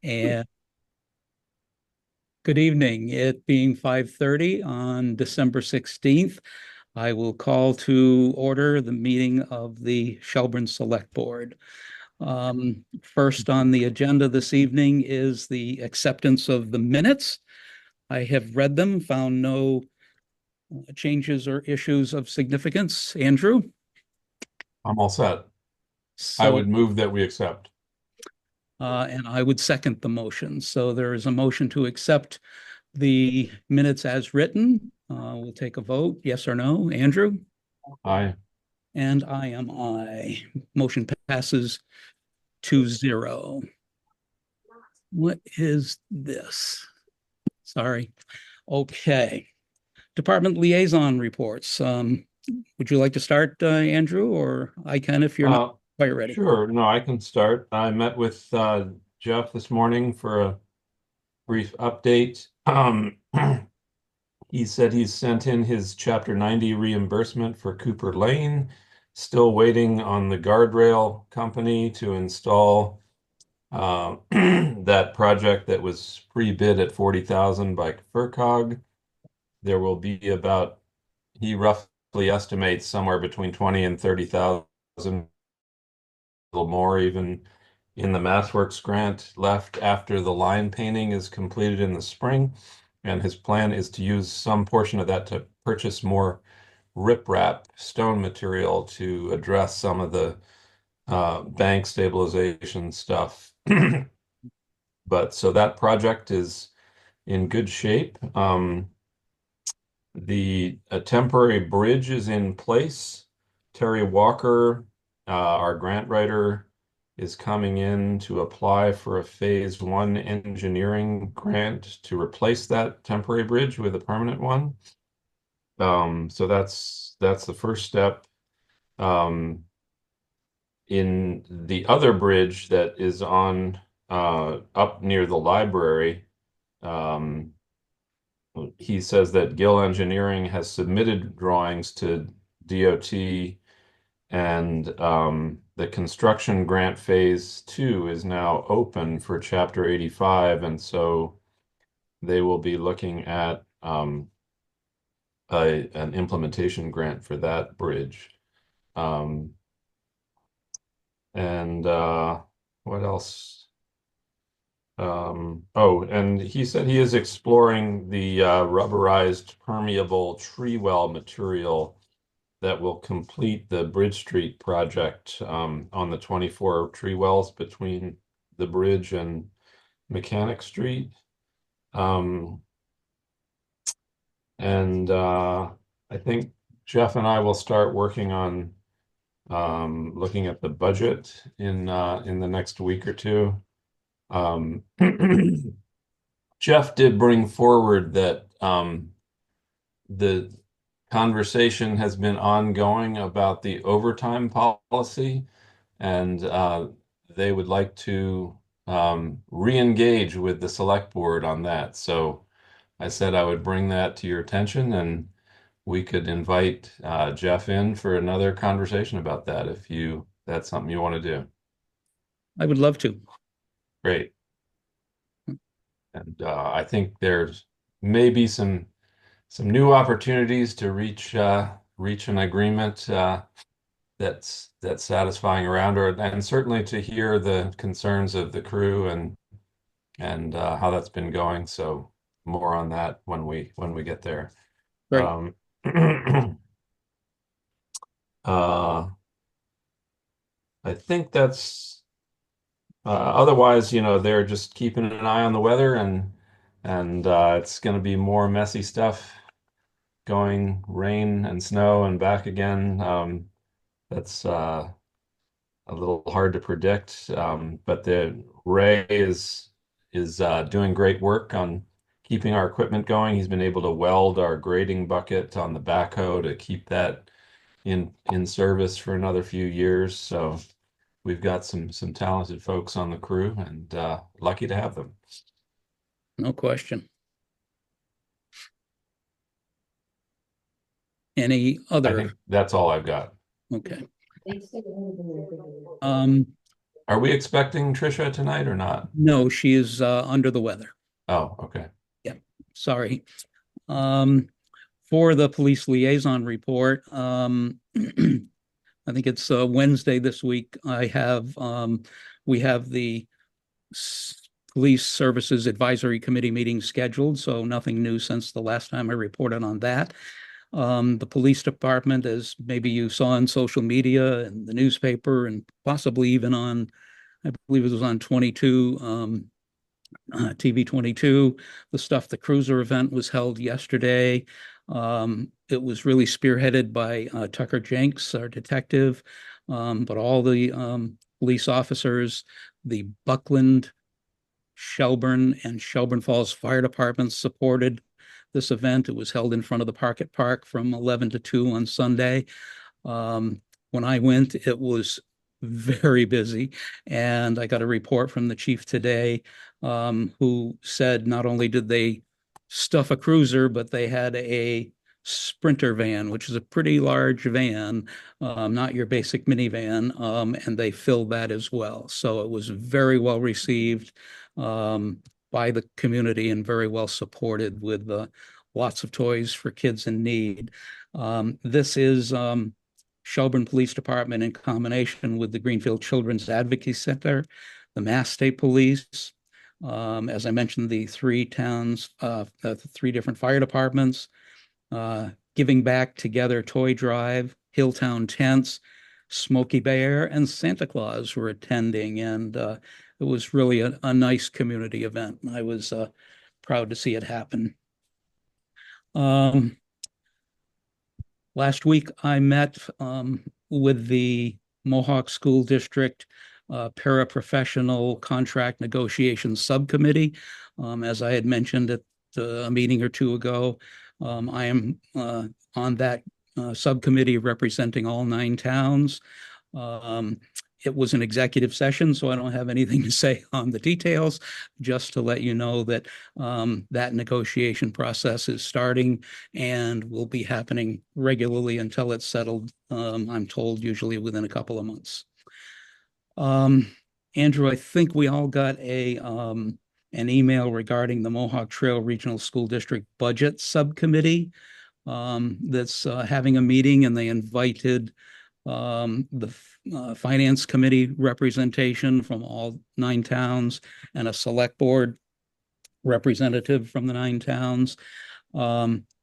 And good evening. It being 5:30 on December 16th, I will call to order the meeting of the Shelburne Select Board. First on the agenda this evening is the acceptance of the minutes. I have read them, found no changes or issues of significance. Andrew? I'm all set. I So, would move that we accept. and I would second the motion. So there is a motion to accept the minutes as written. We'll take a vote, yes or no. Andrew? Aye. And I am aye. Motion passes 2-0. What is this? Sorry. Okay. Department liaison reports. Would you like to start, Andrew, or I can if you're not Uh, quite ready? sure. No, I can start. I met with Jeff this morning for a brief update. He said he's sent in his Chapter 90 reimbursement for Cooper Lane. Still waiting on the guardrail company to install that project that was pre-bid at 40,000 by FERCog. There will be about, he roughly estimates somewhere between 20 and 30,000, a little more even, in the MassWorks grant left after the line painting is completed in the spring. And his plan is to use some portion of that to purchase more riprap stone material to address some of the bank stabilization stuff. But so that project is in good shape. The temporary bridge is in place. Terry Walker, our grant writer, is coming in to apply for a phase one engineering grant to replace that temporary bridge with a permanent one. So that's the first step. Um, in the other bridge that is on up near the library, um, he says that Gill Engineering has submitted drawings to DOT, and the construction grant phase two is now open for Chapter 85. And so they will be looking at an implementation grant for that bridge. Um, and what else? Oh, and he said he is exploring the rubberized permeable tree well material that will complete the Bridge Street project on the 24 tree wells between the bridge and Mechanic Street. Um, and I think Jeff and I will start working on looking at the budget in the next week or two. Um, Jeff did bring forward that the conversation has been ongoing about the overtime policy, and they would like to re-engage with the select board on that. So I said I would bring that to your attention, and we could invite Jeff in for another conversation about that if that's something you want to do. I would love to. Great. And I think there's maybe some new opportunities to reach an agreement that's satisfying around her, and certainly to hear the concerns of the crew and how that's been going. So more on that when we get there. Great. Um, uh, I think that's otherwise, they're just keeping an eye on the weather, and it's going to be more messy stuff going rain and snow and back again. That's a little hard to predict, but the Ray is doing great work on keeping our equipment going. He's been able to weld our grading bucket on the backhoe to keep that in service for another few years. So we've got some talented folks on the crew, and lucky to have them. No question. Any I other? think that's all I've got. Okay. Um, Are we expecting Trisha tonight or not? No, she is under the weather. Oh, okay. Yeah, sorry. Um, for the police liaison report, I think it's Wednesday this week. We have the Police Services Advisory Committee meeting scheduled, so nothing new since the last time I reported on that. The police department, as maybe you saw on social media and the newspaper, and possibly even on, I believe it was on 22, TV 22. The Cruiser event was held yesterday. It was really spearheaded by Tucker Jenks, our detective, but all the police officers, the Buckland, Shelburne, and Shelburne Falls fire departments supported this event. It was held in front of the park at Park from 11 to 2 on Sunday. When I went, it was very busy. And I got a report from the chief today, who said not only did they stuff a cruiser, but they had a Sprinter van, which is a pretty large van, not your basic minivan, and they filled that as well. So it was very well received by the community and very well supported with lots of toys for kids in need. This is Shelburne Police Department in combination with the Greenfield Children's Advocacy Center, the Mass State Police, as I mentioned, the three towns, the three different fire departments, Giving Back Together Toy Drive, Hilltown Tents, Smoky Bear, and Santa Claus were attending, and it was really a nice community event. I was proud to see it happen. Um, Last week, I met with the Mohawk School District Paraprofessional Contract Negotiations Subcommittee. As I had mentioned at a meeting or two ago, I am on that subcommittee representing all 9 towns. Um, it was an executive session, so I don't have anything to say on the details, just to let you know that that negotiation process is starting and will be happening regularly until it's settled. I'm told usually within a couple of months. Um, Andrew, I think we all got an email regarding the Mohawk Trail Regional School District Budget Subcommittee that's having a meeting, and they invited the Finance Committee representation from all 9 towns and a Select Board representative from the 9 towns.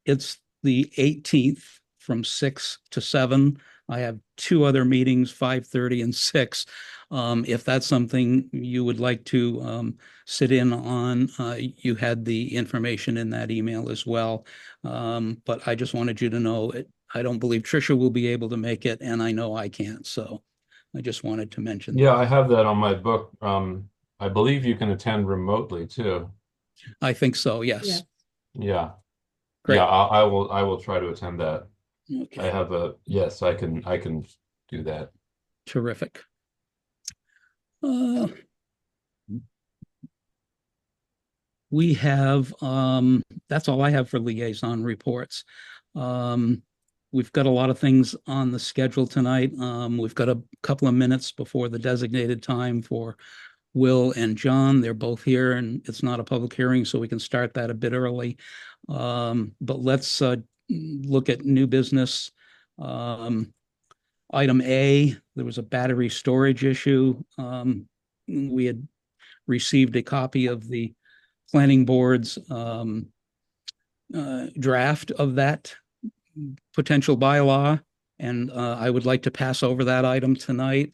It's the 18th from 6 to 7. I have 2 other meetings, 5:30 and 6. If that's something you would like to sit in on, you had the information in that email as well. But I just wanted you to know it. I don't believe Tricia will be able to make it, and I know I can't. So I just wanted to mention Yeah, that. I have that on my book. I believe you can attend remotely too. I think so. Yeah. Yes. Yeah. Yeah, Great. I will try to attend that. I Okay. have a yes, I can do that. Terrific. Uh, we have, that's all I have for liaison reports. Um, we've got a lot of things on the schedule tonight. We've got a couple of minutes before the designated time for Will and John. They're both here, and it's not a public hearing, so we can start that a bit early. But let's look at new business. Item A, there was a battery storage issue. We had received a copy of the planning board's draft of that potential bylaw, and I would like to pass over that item tonight,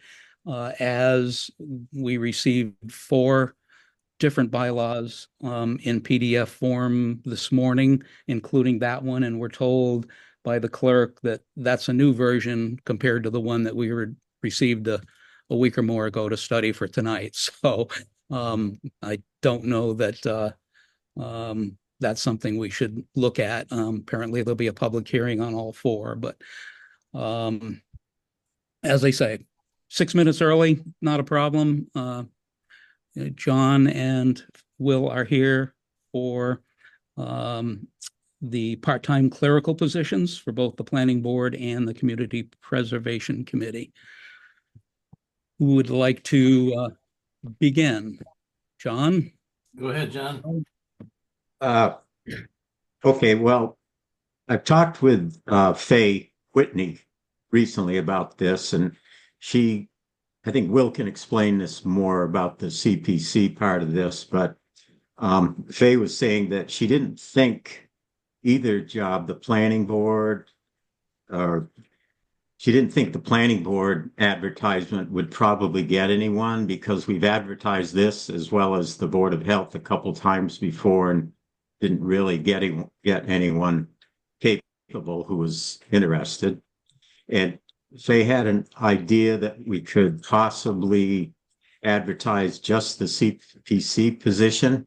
as we received 4 different bylaws in PDF form this morning, including that one, and we're told by the clerk that that's a new version compared to the one that we received a week or more ago to study for tonight. So I don't know that that's something we should look at. Apparently, there'll be a public hearing on all 4, but um, as I say, 6 minutes early, not a problem. John and Will are here for um, the part-time clerical positions for both the planning board and the community preservation committee. Who would like to begin? John? Go ahead, John. Uh, okay, well, I've talked with Faye Whitney recently about this, and she, I think Will can explain this more about the CPC part of this, but Faye was saying that she didn't think either job, the planning board, or she didn't think the planning board advertisement would probably get anyone because we've advertised this as well as the Board of Health a couple times before and didn't really get anyone capable who was interested. And they had an idea that we could possibly advertise just the CPC position,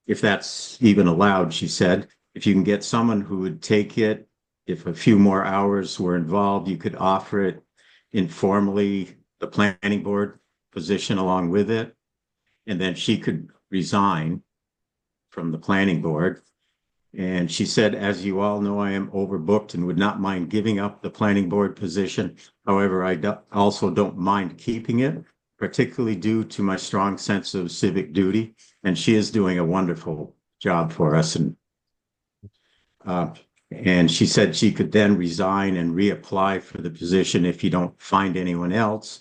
if that's even allowed, she said. If you can get someone who would take it, if a few more hours were involved, you could offer it informally, the planning board position along with it. And then she could resign from the planning board. And she said, as you all know, I am overbooked and would not mind giving up the planning board position. However, also don't mind keeping it, particularly due to my strong sense of civic duty. And she is doing a wonderful job for us. And she said she could then resign and reapply for the position if you don't find anyone else.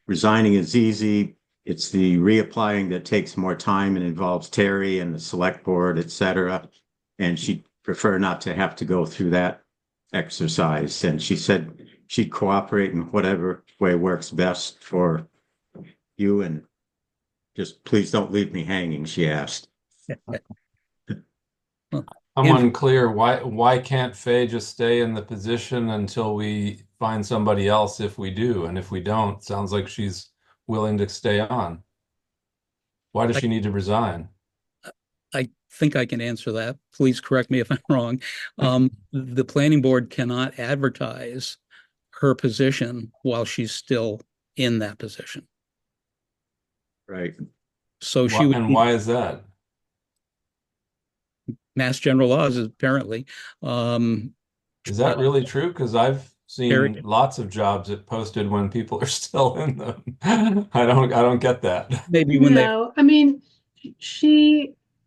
Resigning is easy. It's the reapplying that takes more time and involves Terry and the select board, et cetera. And she'd prefer not to have to go through that exercise. And she said she'd cooperate in whatever way works best for you. And just please don't leave me hanging, she asked. I'm unclear. Why can't Faye just stay in the position until we find somebody else if we do? And if we don't, sounds like she's willing to stay on. Why does she need to resign? I think I can answer that. Please correct me if I'm wrong. The planning board cannot advertise her position while she's still in that position. Right. So she would. And why is that? Mass general laws, apparently. Is that really true? Because I've seen lots of jobs that posted when people are still in them. I don't get that. Maybe when No, I mean,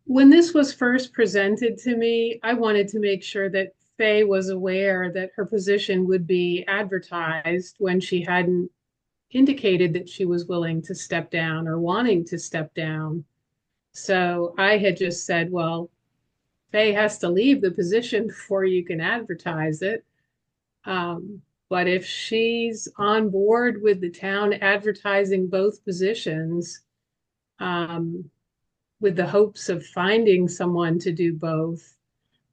when this was first presented to me, I wanted to make sure that Faye was aware that her position would be advertised when she hadn't indicated that she was willing to step down or wanting to step down. So I had just said, well, Faye has to leave the position before you can advertise it. But if she's on board with the town advertising both positions, with the hopes of finding someone to do both,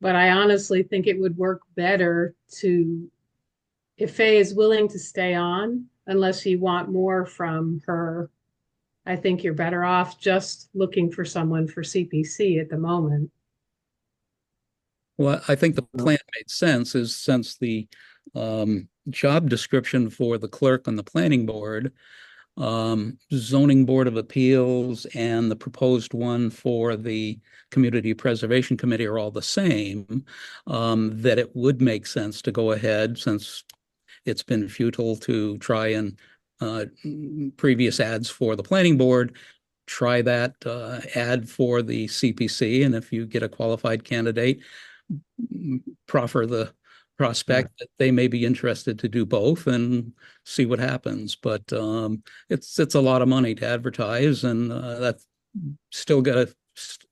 but I honestly think it would work better if Faye is willing to stay on, unless you want more from her, I think you're better off just looking for someone for CPC at the moment. Well, I think the plan made sense since the job description for the clerk on the planning board, zoning board of appeals, and the proposed one for the community preservation committee are all the same, that it would make sense to go ahead, since it's been futile to try and previous ads for the planning board, try that ad for the CPC, and if you get a qualified candidate, proffer the prospect that they may be interested to do both and see what happens. But it's a lot of money to advertise, and that's still got to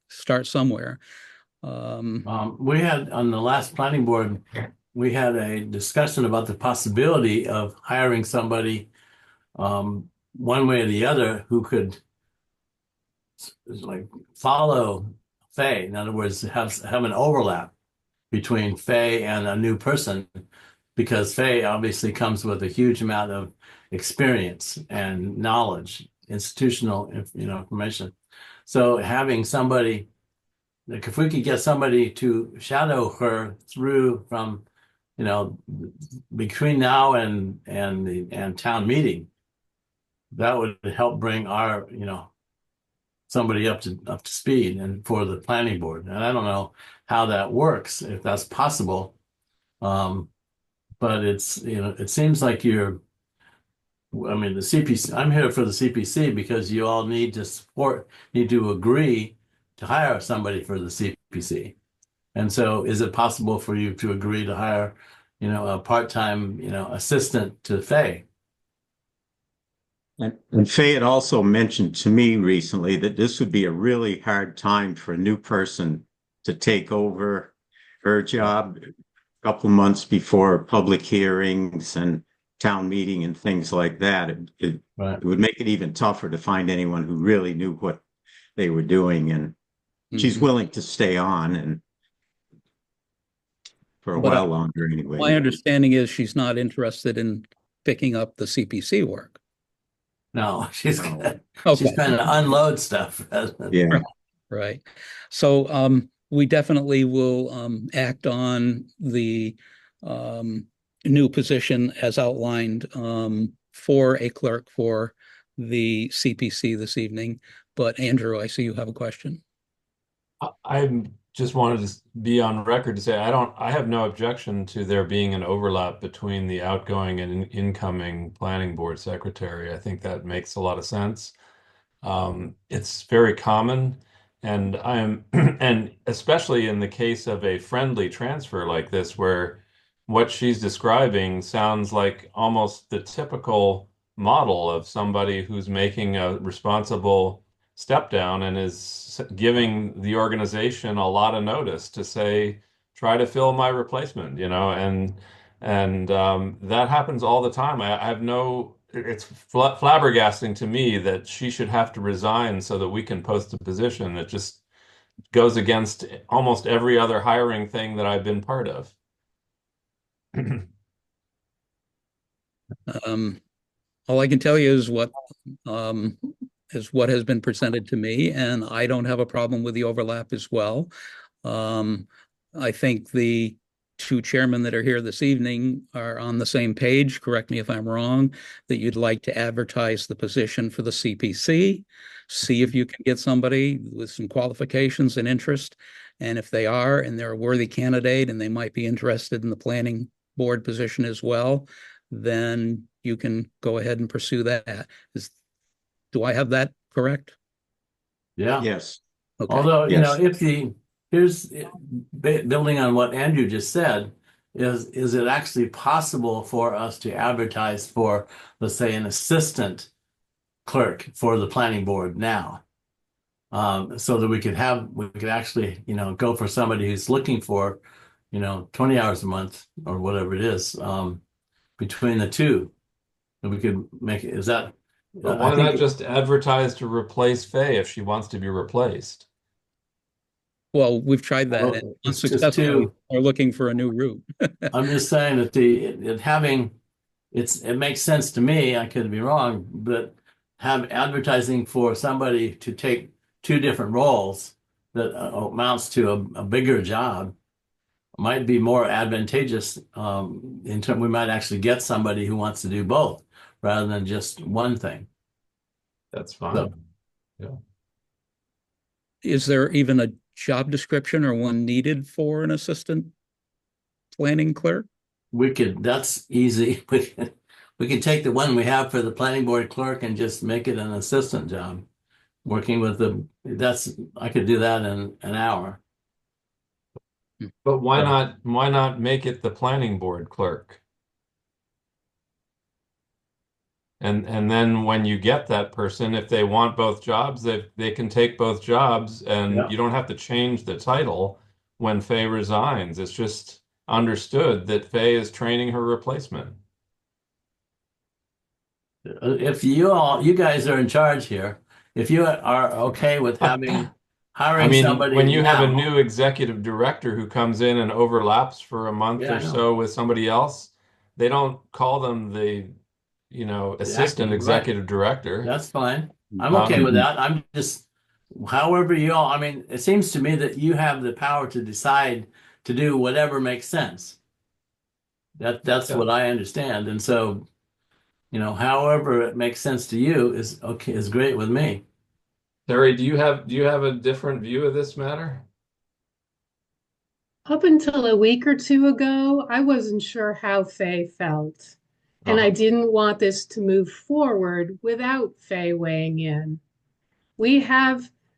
start somewhere. We had on the last planning board, we had a discussion about the possibility of hiring somebody one way or the other who could like follow Faye. In other words, have an overlap between Faye and a new person, because Faye obviously comes with a huge amount of experience and knowledge, institutional, information. So having somebody, like if we could get somebody to shadow her through from, between now and town meeting, that would help bring our, somebody up to speed and for the planning board. And I don't know how that works, if that's possible. But it's, it seems like you're I mean, the CPC, I'm here for the CPC because you all need to need to agree to hire somebody for the CPC. And so is it possible for you to agree to hire, a part-time, assistant to Faye? And Faye had also mentioned to me recently that this would be a really hard time for a new person to take over her job a couple months before public hearings and town meeting and things like that. Right. It would make it even tougher to find anyone who really knew what they were doing. And she's willing to stay on and for a But while longer anyway. my understanding is she's not interested in picking up the CPC work. No, she's No. she's Okay. trying to unload stuff. Yeah. Right. So we definitely will act on the new position as outlined for a clerk for the CPC this evening. But Andrew, I see you have a question. I just wanted to be on record to say I have no objection to there being an overlap between the outgoing and incoming planning board secretary. I think that makes a lot of sense. It's very common, and and especially in the case of a friendly transfer like this, where what she's describing sounds like almost the typical model of somebody who's making a responsible step down and is giving the organization a lot of notice to say, try to fill my replacement, and that happens all the time. I have no, it's flabbergasting to me that she should have to resign so that we can post a position. That just goes against almost every other hiring thing that I've been part of. All I can tell you is what has been presented to me, and I don't have a problem with the overlap as well. I think the two chairmen that are here this evening are on the same page. Correct me if I'm wrong, that you'd like to advertise the position for the CPC, see if you can get somebody with some qualifications and interest. And if they are, and they're a worthy candidate and they might be interested in the planning board position as well, then you can go ahead and pursue that. Do I have that correct? Yeah. Yes. Okay. Although, Yes. Building on what Andrew just said, is it actually possible for us to advertise for, let's say, an assistant clerk for the planning board now? So that we could actually, go for somebody who's looking for, 20 hours a month or whatever it is, between the two. And we could make it, But why not just advertise to replace Faye if she wants to be replaced? Well, we've tried that Well, and it's just unsuccessfully. too. We're looking for a new route. I'm just saying that it makes sense to me. I could be wrong, but have advertising for somebody to take two different roles that amounts to a bigger job might be more advantageous. We might actually get somebody who wants to do both rather than just one thing. That's fine. So- Yeah. Is there even a job description or one needed for an assistant planning clerk? That's easy. We can take the one we have for the planning board clerk and just make it an assistant job. Working with I could do that in an hour. But why not make it the planning board clerk? And then when you get that person, if they want both jobs, they can take both jobs, and Yeah. you don't have to change the title when Faye resigns. It's just understood that Faye is training her replacement. If you guys are in charge here, if you are okay with I hiring mean, somebody when you have a now, new executive director who comes in and overlaps for a month Yeah, I or know. so with somebody else, they don't call them the, assistant acting, right. executive director. That's fine. I'm okay with that. I'm just, however I mean, it seems to me that you have the power to decide to do whatever makes sense. That's Yeah. what I understand. And so, however it makes sense to you is okay, is great with me. Terry, do you have a different view of this matter? Up until a week or two ago, I wasn't sure how Faye felt. And I Uh-huh. didn't want this to move forward without Faye weighing in.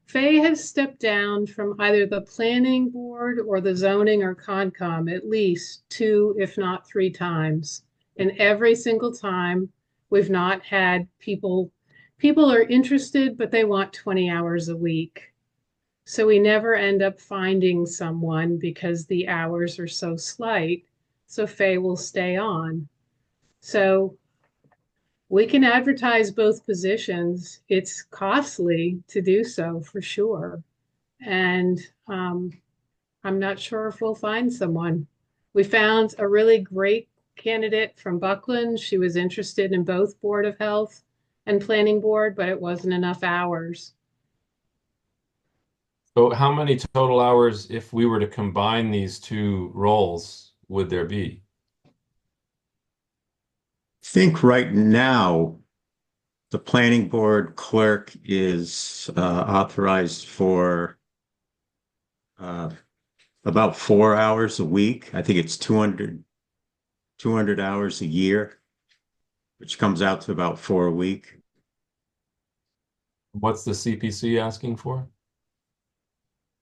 Faye has stepped down from either the planning board or the zoning or Concom at least two, if not three times. And every single time we've not had people are interested, but they want 20 hours a week. So we never end up finding someone because the hours are so slight. So Faye will stay on. So we can advertise both positions. It's costly to do so for sure. And I'm not sure if we'll find someone. We found a really great candidate from Buckland. She was interested in both Board of Health and Planning Board, but it wasn't enough hours. So how many total hours, if we were to combine these two roles, would there be? Think right now, the planning board clerk is authorized for about 4 hours a week. I think it's 200 hours a year, which comes out to about 4 a week. What's the CPC asking for?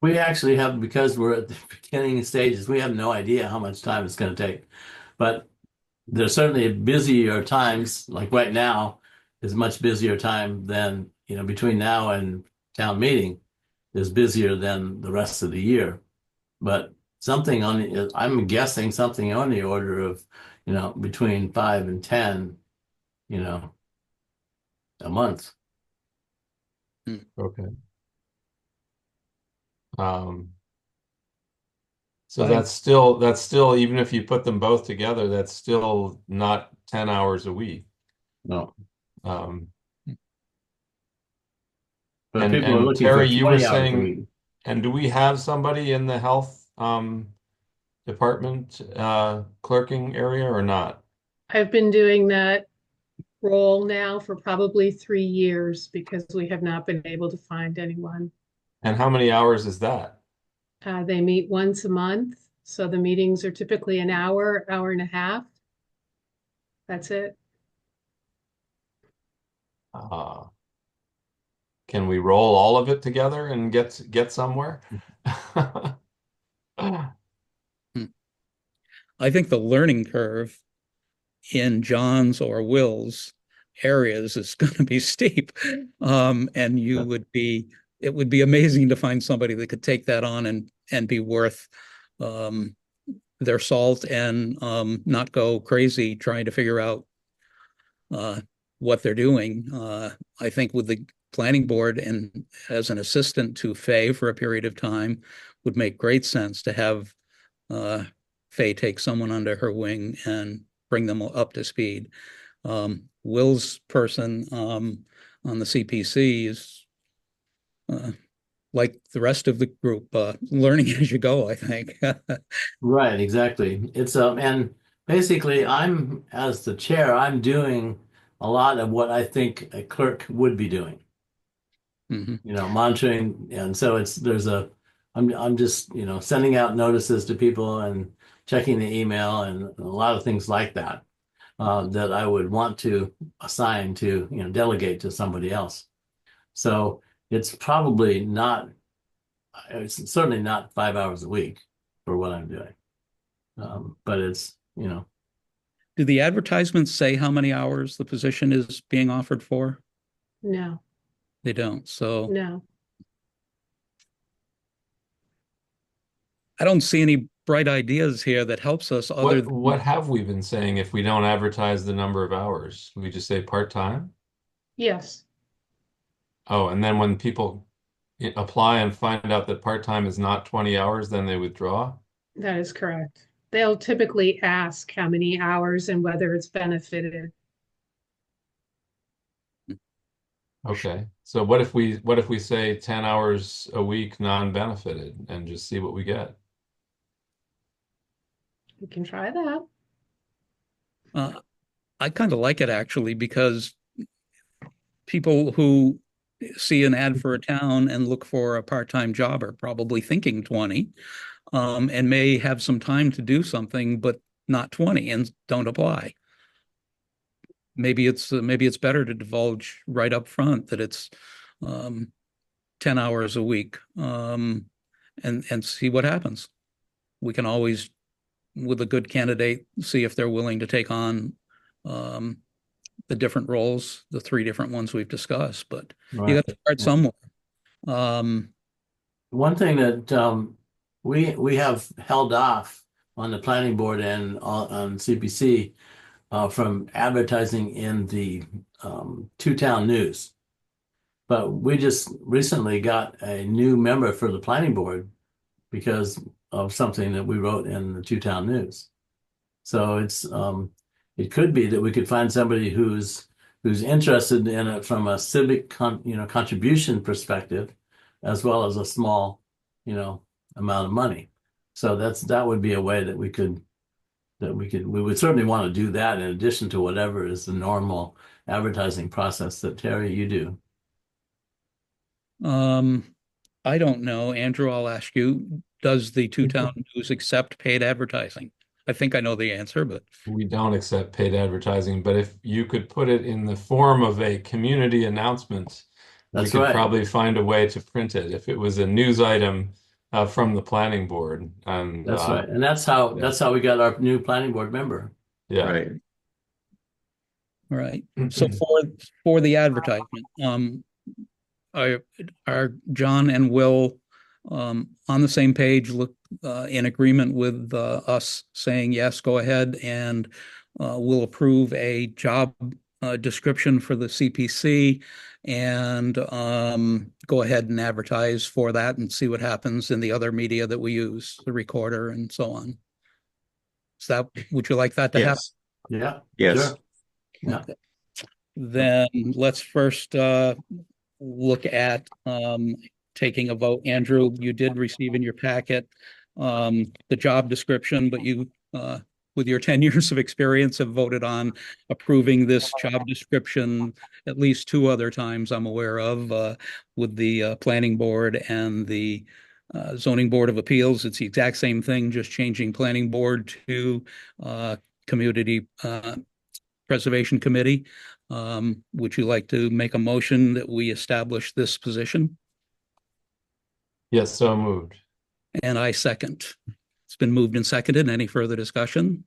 We actually have, because we're at the beginning stages, we have no idea how much time it's going to take. But there's certainly busier times, like right now is much busier time than, between now and town meeting is busier than the rest of the year. But I'm guessing something on the order of, between 5 and 10, a month. Okay. So Fine. that's still, even if you put them both together, that's still not 10 hours a week. No. Um, But and people are and looking Terry, for you were 20 hours a saying, week. and do we have somebody in the health department clerking area or not? I've been doing that role now for probably 3 years because we have not been able to find anyone. And how many hours is that? They meet once a month, so the meetings are typically an hour, hour and a half. That's it. Uh, can we roll all of it together and get somewhere? I think the learning curve in John's or Will's areas is going to be steep. And it would be amazing to find somebody that could take that on and be worth their salt and not go crazy trying to figure out what they're doing. I think with the planning board and as an assistant to Faye for a period of time would make great sense to have Faye take someone under her wing and bring them up to speed. Will's person on the CPC is like the rest of the group, learning as you go, I think. Right, exactly. And basically as the chair, I'm doing a lot of what I think a clerk would be doing, Mhm. monitoring. And so I'm just, sending out notices to people and checking the email and a lot of things like that, that I would want to assign to, delegate to somebody else. So it's certainly not 5 hours a week for what I'm doing. But it's, Do the advertisements say how many hours the position is being offered for? No, They don't. So no. I don't see any bright ideas here that helps us other What have we been saying if we don't advertise the number of hours? We just say part-time? Yes, Oh, and then when people apply and find out that part-time is not 20 hours, then they withdraw? that is correct. They'll typically ask how many hours and whether it's benefited. Okay. So what if we say 10 hours a week non-benefited and just see what we get? We can try that. I kind of like it actually because people who see an ad for a town and look for a part-time job are probably thinking 20 and may have some time to do something, but not 20 and don't apply. maybe it's better to divulge right up front that it's 10 hours a week, and see what happens. We can always, with a good candidate, see if they're willing to take on the different roles, the 3 different ones we've discussed. But you got to start somewhere. One thing that we have held off on the planning board and on CPC from advertising in the two-town news. But we just recently got a new member for the planning board because of something that we wrote in the two-town news. So it could be that we could find somebody who's interested in it from a civic contribution perspective, as well as a small, amount of money. So that would be a way that we would certainly want to do that in addition to whatever is the normal advertising process that Terry, you do. I don't know. Andrew, I'll ask you, does the two-town news accept paid advertising? I think I know the answer, but We don't accept paid advertising, but if you could put it in the form of a community announcement, we could probably find a way to print it if it was a news item from the planning board. And that's right. And that's how we got our new planning board member. yeah. Right. right. So for the advertisement, are John and Will on the same page, look in agreement with us saying, yes, go ahead, and we'll approve a job description for the CPC and go ahead and advertise for that and see what happens in the other media that we use, the recorder and so on. Would you like that to happen? Yeah. Yes. Sure. Yeah. Okay. Then let's first look at taking a vote. Andrew, you did receive in your packet the job description, but you, with your 10 years of experience, have voted on approving this job description at least 2 other times I'm aware of, with the planning board and the zoning board of appeals. It's the exact same thing, just changing planning board to community preservation committee. Would you like to make a motion that we establish this position? Yes, so moved. And I second. It's been moved and seconded. Any further discussion?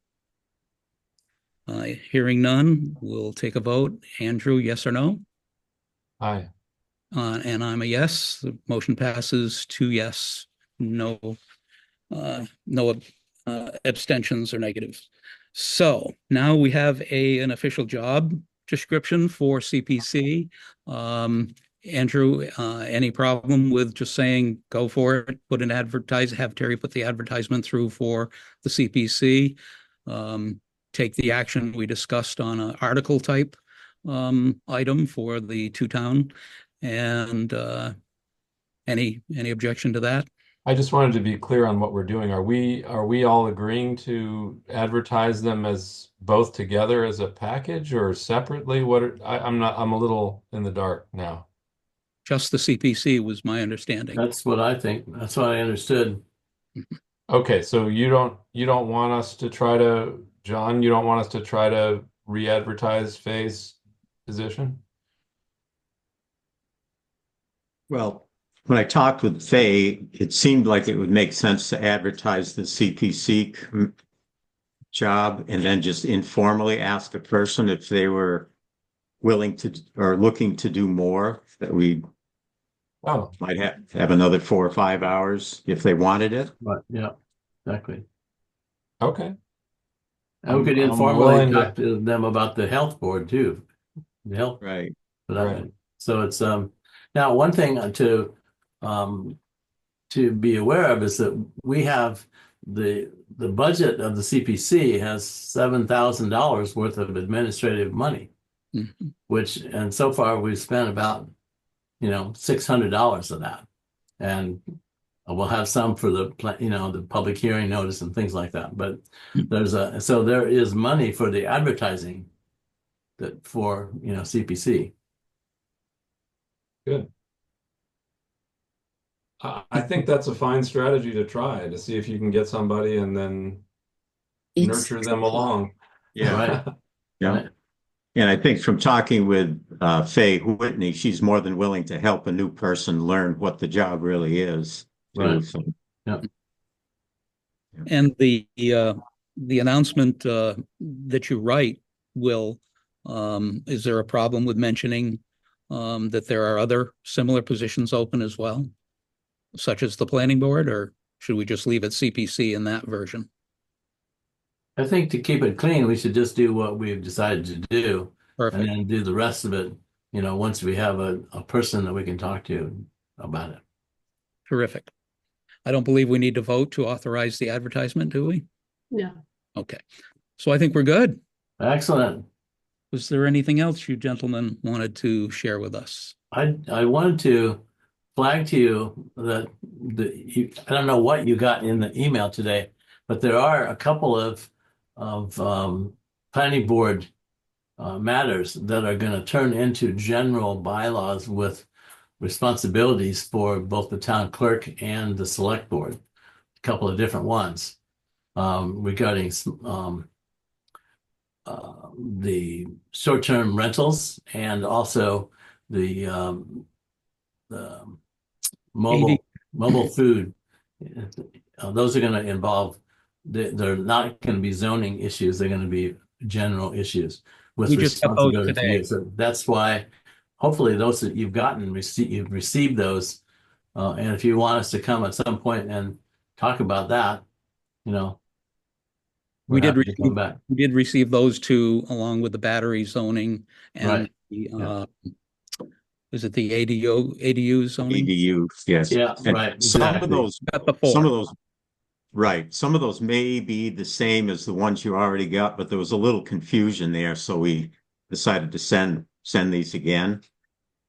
Hearing none, we'll take a vote. Andrew, yes or no? Aye. And I'm a yes. The motion passes 2 yes, no abstentions or negatives. So now we have an official job description for CPC. Andrew, any problem with just saying go for it, have Terry put the advertisement through for the CPC, take the action we discussed on an article type item for the two-town, and any objection to that? I just wanted to be clear on what we're doing. Are we all agreeing to advertise them as both together as a package or separately? I'm a little in the dark now. Just the CPC was my understanding. That's what I think. That's what I understood. Okay, so you don't want us to try to, John, you don't want us to try to re-advertise Faye's position? Well, when I talked with Faye, it seemed like it would make sense to advertise the CPC job and then just informally ask a person if they were willing to or looking to do more, that we might have another 4 or 5 hours if they wanted it. But yeah, exactly. Okay. And we could informally talk to them about the health board too. The health, right? Right. So it's now one thing to be aware of is that we have the budget of the CPC has $7,000 worth of administrative money, and so far we've spent about $600 of that, and we'll have some for the public hearing notice and things like that. But there is money for the advertising for CPC. Good. I think that's a fine strategy to try to see if you can get somebody and then nurture them along. Yeah. Right. Yeah. Right. And I think from talking with Faye Whitney, she's more than willing to help a new person learn what the job really is. Too. Right. So, Yeah. And the announcement that you write, Will, is there a problem with mentioning that there are other similar positions open as well, such as the planning board, or should we just leave it CPC in that version? I think to keep it clean, we should just do what we've decided to do and Perfect. then do the rest of it, once we have a person that we can talk to about it. Terrific. I don't believe we need to vote to authorize the advertisement, do we? No. Okay. So I think we're good. Excellent. Was there anything else you gentlemen wanted to share with us? I wanted to flag to you that I don't know what you got in the email today, but there are a couple of planning board matters that are going to turn into general bylaws with responsibilities for both the town clerk and the select board. A couple of different ones regarding the short-term rentals and also the mobile food. Those are going to involve, they're not going to be zoning issues. They're going to be general issues with We just got those responsibility to today. you. So that's why hopefully those that you've gotten, you've received those. And if you want us to come at some point and talk about that, We we're did happy to come back. we did receive those two along with the battery zoning and Right. the is it the ADU zoning? EDU, yes. Yeah, And right, Some exactly. of those, Got the some of four. those, right. Some of those may be the same as the ones you already got, but there was a little confusion there, so we decided to send these again.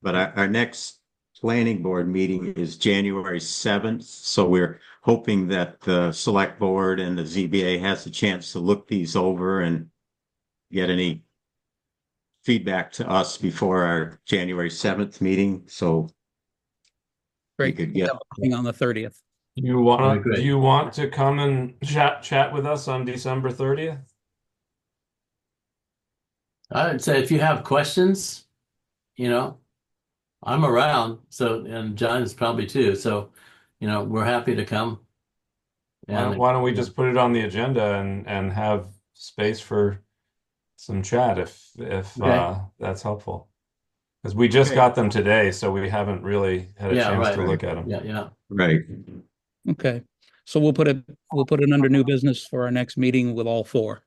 But our next planning board meeting is January 7th, so we're hoping that the select board and the ZBA has a chance to look these over and get any feedback to us before our January 7th meeting, so we Great. could get. On the 30th. Very great. Do you want to come and chat with us on December 30th? I would say if you have questions, I'm around. So, and John is probably too. So, we're happy to come. Why don't we just put it on the agenda and have space for some chat if Okay. that's helpful. Because we just Okay. got them today, so we haven't really had a Yeah, chance right. to look at them. Yeah. Right. Okay. So we'll put it under new business for our next meeting with all four.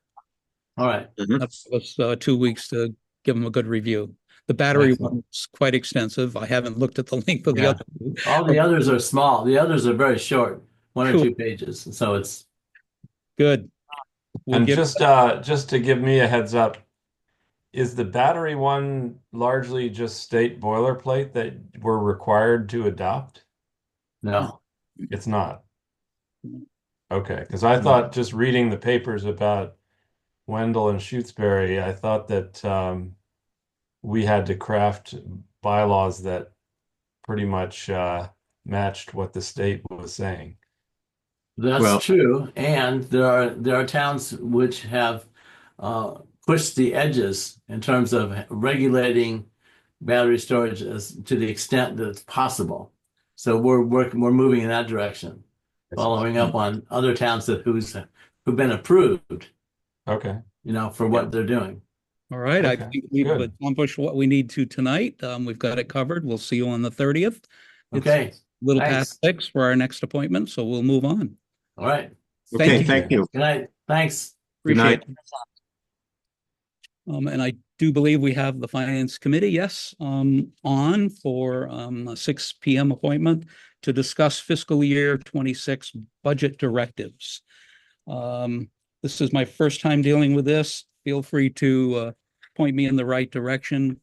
All right. Mhm. That's 2 weeks to give them a good review. The battery Excellent. one's quite extensive. I haven't looked at the length of the Yeah. other two. All the others are small. The others are very short, 1 or Cool. 2 pages. So it's Good. We'll And give- just to give me a heads up, is the battery one largely just state boilerplate that we're required to adopt? no. It's not. Okay, because I thought just reading the papers about Wendell and Shutesbury, I thought that we had to craft bylaws that pretty much matched what the state was saying. That's Well- true. And there are towns which have pushed the edges in terms of regulating battery storage as to the extent that it's possible. So we're moving in that direction, following up on other towns who've been approved, Okay. for what they're doing. All right. I Okay, think we've good. accomplished what we need to tonight. We've got it covered. We'll see you on the 30th. It's Okay. a little past Thanks. 6 for our next appointment, so we'll move on. All right. Okay, thank you. Good night. Thanks. Good night. Appreciate it. And I do believe we have the Finance Committee, yes, on for a 6 p.m. appointment to discuss fiscal year 26 budget directives. This is my first time dealing with this. Feel free to point me in the right direction.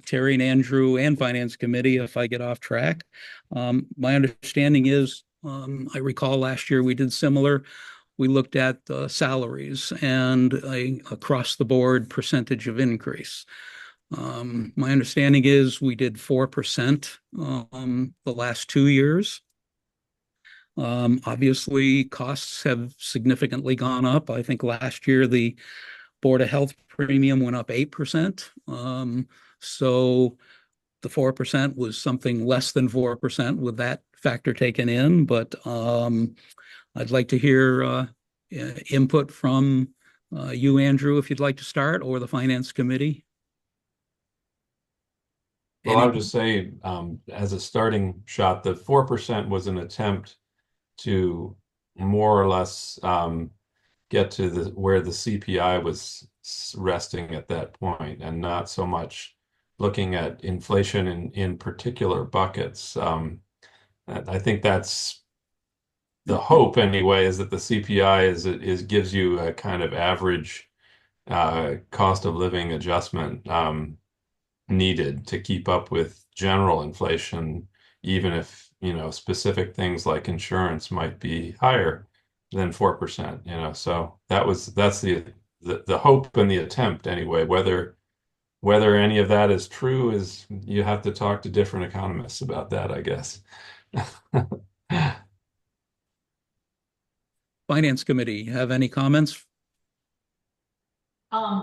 Terry and Andrew and Finance Committee if I get off track. My understanding is, I recall last year we did similar. We looked at salaries and a across the board percentage of increase. My understanding is we did 4% the last 2 years. Obviously, costs have significantly gone up. I think last year the Board of Health premium went up 8%. So the 4% was something less than 4% with that factor taken in, but I'd like to hear input from you, Andrew, if you'd like to start, or the Finance Committee. Well, I would just say, as a starting shot, the 4% was an attempt to more or less get to where the CPI was resting at that point, and not so much looking at inflation in particular buckets. I think that's the hope anyway, is that the CPI is gives you a kind of average cost of living adjustment needed to keep up with general inflation, even if, specific things like insurance might be higher than 4%, So that's the hope and the attempt anyway. Whether any of that is true is, you have to talk to different economists about that, I guess. Finance Committee, have any comments?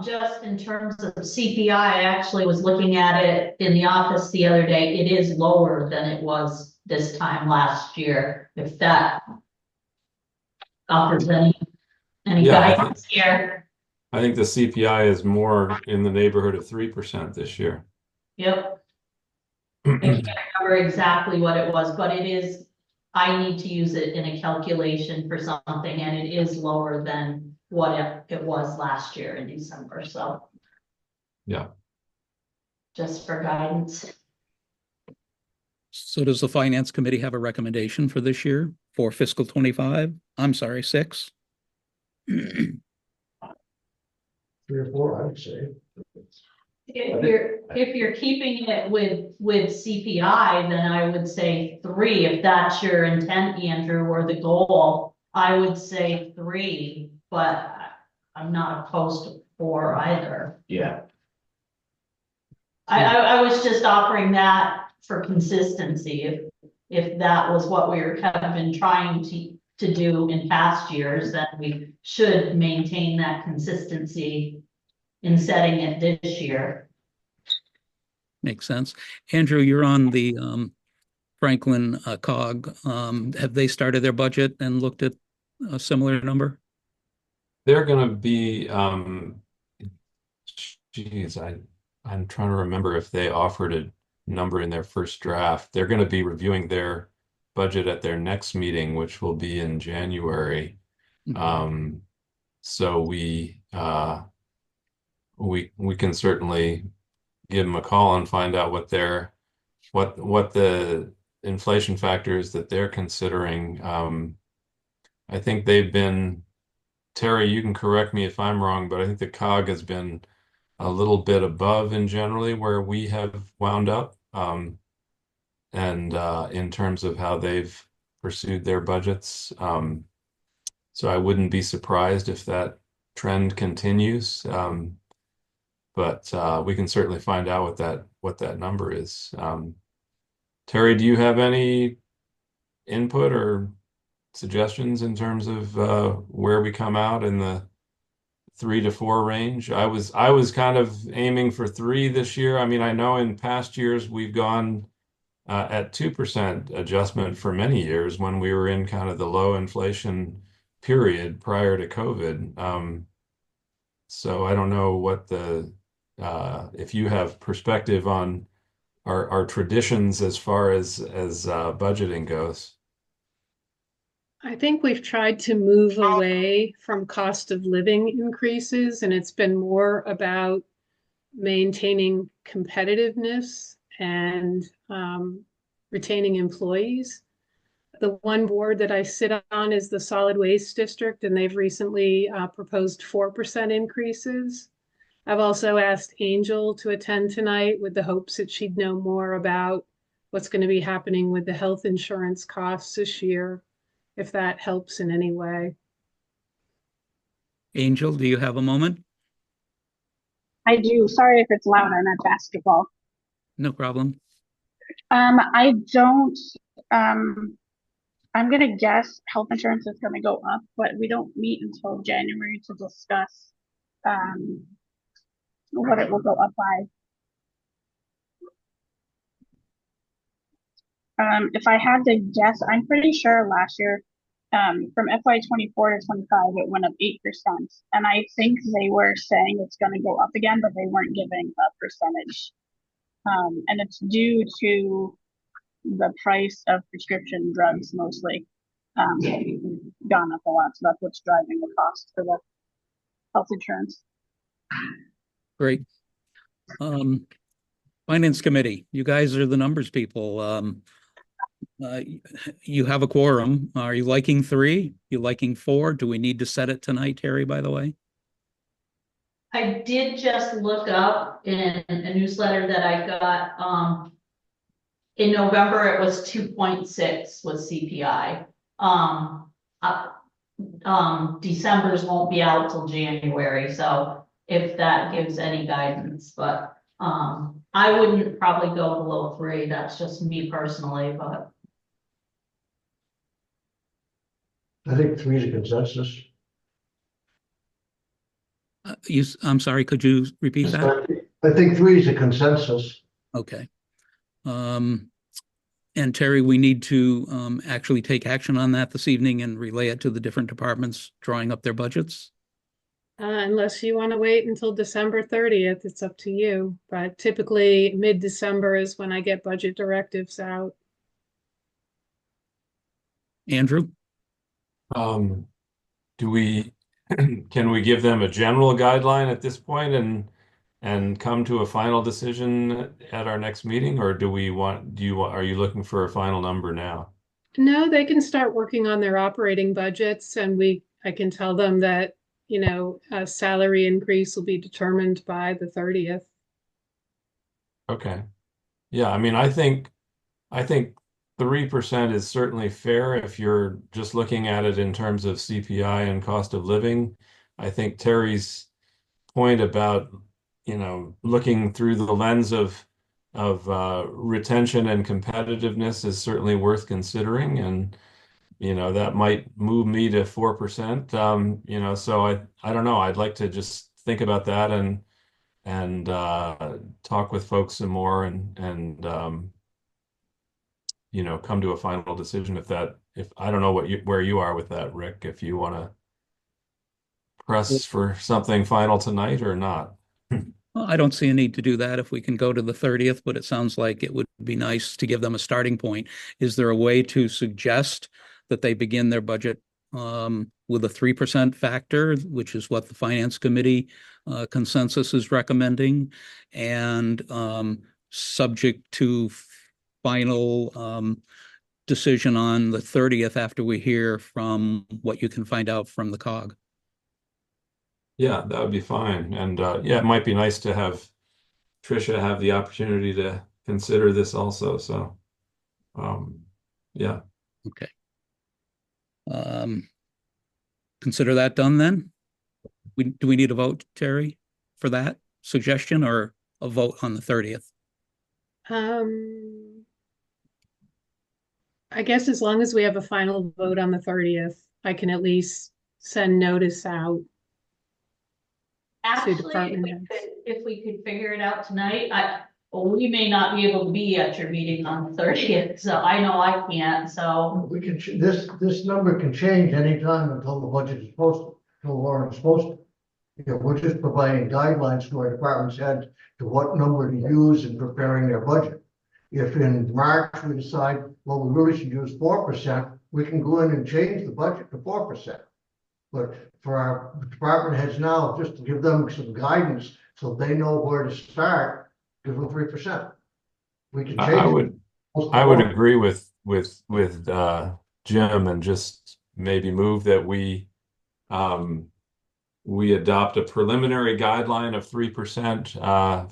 Just in terms of CPI, I actually was looking at it in the office the other day. It is lower than it was this time last year, if that offers any Yeah, guidance here. I think the CPI is more in the neighborhood of 3% this year. Yep. I can't remember exactly what it was, but I need to use it in a calculation for something, and it is lower than what it was last year in December, so. Yeah. Just for guidance. So does the Finance Committee have a recommendation for this year for fiscal 25? I'm sorry, 6? 3 or 4, I would say. If you're keeping it with CPI, then I would say 3. If that's your intent, Andrew, or the goal, I would say 3, but I'm not opposed to 4 either. Yeah. I was just offering that for consistency. If that was what we have been trying to do in past years, then we should maintain that consistency in setting it this year. Makes sense. Andrew, you're on the Franklin COG. Have they started their budget and looked at a similar number? They're going to be, I'm trying to remember if they offered a number in their first draft. They're going to be reviewing their budget at their next meeting, which will be in January. So we can certainly give them a call and find out what the inflation factors that they're considering. I think they've been, Terry, you can correct me if I'm wrong, but I think the COG has been a little bit above in generally where we have wound up. And in terms of how they've pursued their budgets. So I wouldn't be surprised if that trend continues. But we can certainly find out what that number is. Terry, do you have any input or suggestions in terms of where we come out in the 3 to 4 range? I was kind of aiming for 3 this year. I mean, I know in past years we've gone at 2% adjustment for many years when we were in kind of the low inflation period prior to COVID. So I don't know what if you have perspective on our traditions as far as budgeting goes. I think we've tried to move away from cost of living increases, and it's been more about maintaining competitiveness and retaining employees. The one board that I sit on is the Solid Waste District, and they've recently proposed 4% increases. I've also asked Angel to attend tonight with the hopes that she'd know more about what's going to be happening with the health insurance costs this year, if that helps in any way. Angel, do you have a moment? I do. Sorry if it's loud. I'm at basketball. No problem. I don't, I'm gonna guess health insurance is gonna go up, but we don't meet until January to discuss what it will go up by. If I had to guess, I'm pretty sure last year, from FY24 to 25, it went up 8%. And I think they were saying it's going to go up again, but they weren't giving a percentage. And it's due to the price of prescription drugs mostly gone up a lot. So that's what's driving the cost for the health insurance. Great. Finance Committee, you guys are the numbers people. You have a quorum. Are you liking 3? You liking 4? Do we need to set it tonight, Terry, by the way? I did just look up in a newsletter that I got, in November, it was 2.6 was CPI. December's won't be out till January, so if that gives any guidance, but, I wouldn't probably go below 3. That's just me personally, but. I think 3 is a consensus. I'm sorry, could you repeat that? I think 3 is a consensus. Okay. And Terry, we need to actually take action on that this evening and relay it to the different departments drawing up their budgets. Unless you want to wait until December 30th, it's up to you. But typically mid-December is when I get budget directives out. Andrew? Do we, can we give them a general guideline at this point and come to a final decision at our next meeting, or are you looking for a final number now? No, they can start working on their operating budgets, and I can tell them that, a salary increase will be determined by the 30th. Okay. Yeah, I mean, I think 3% is certainly fair if you're just looking at it in terms of CPI and cost of living. I think Terry's point about, looking through the lens of retention and competitiveness is certainly worth considering, and that might move me to 4%. So I don't know. I'd like to just think about that and talk with folks some more and come to a final decision if I don't know where you are with that, Rick, if you want to press for something final tonight or not. Well, I don't see a need to do that if we can go to the 30th, but it sounds like it would be nice to give them a starting point. Is there a way to suggest that they begin their budget with a 3% factor, which is what the Finance Committee consensus is recommending, and subject to final decision on the 30th after we hear from what you can find out from the COG? Yeah, that would be fine. And yeah, it might be nice to have Tricia have the opportunity to consider this also. So yeah. Okay. Consider that done then? Do we need a vote, Terry, for that suggestion, or a vote on the 30th? I guess as long as we have a final vote on the 30th, I can at least send notice out. Actually, if we could figure it out tonight, we may not be able to be at your meeting on the 30th, so I know I can't, so. We can, this number can change anytime until the budget is posted, until Warren is posted. We're just providing guidelines to our department's head to what number to use in preparing their budget. If in March we decide, well, we really should use 4%, we can go in and change the budget to 4%. But for our department heads now, just to give them some guidance so they know where to start, give them 3%. We can change I would agree with Jim, and just maybe move that we adopt a preliminary guideline of 3%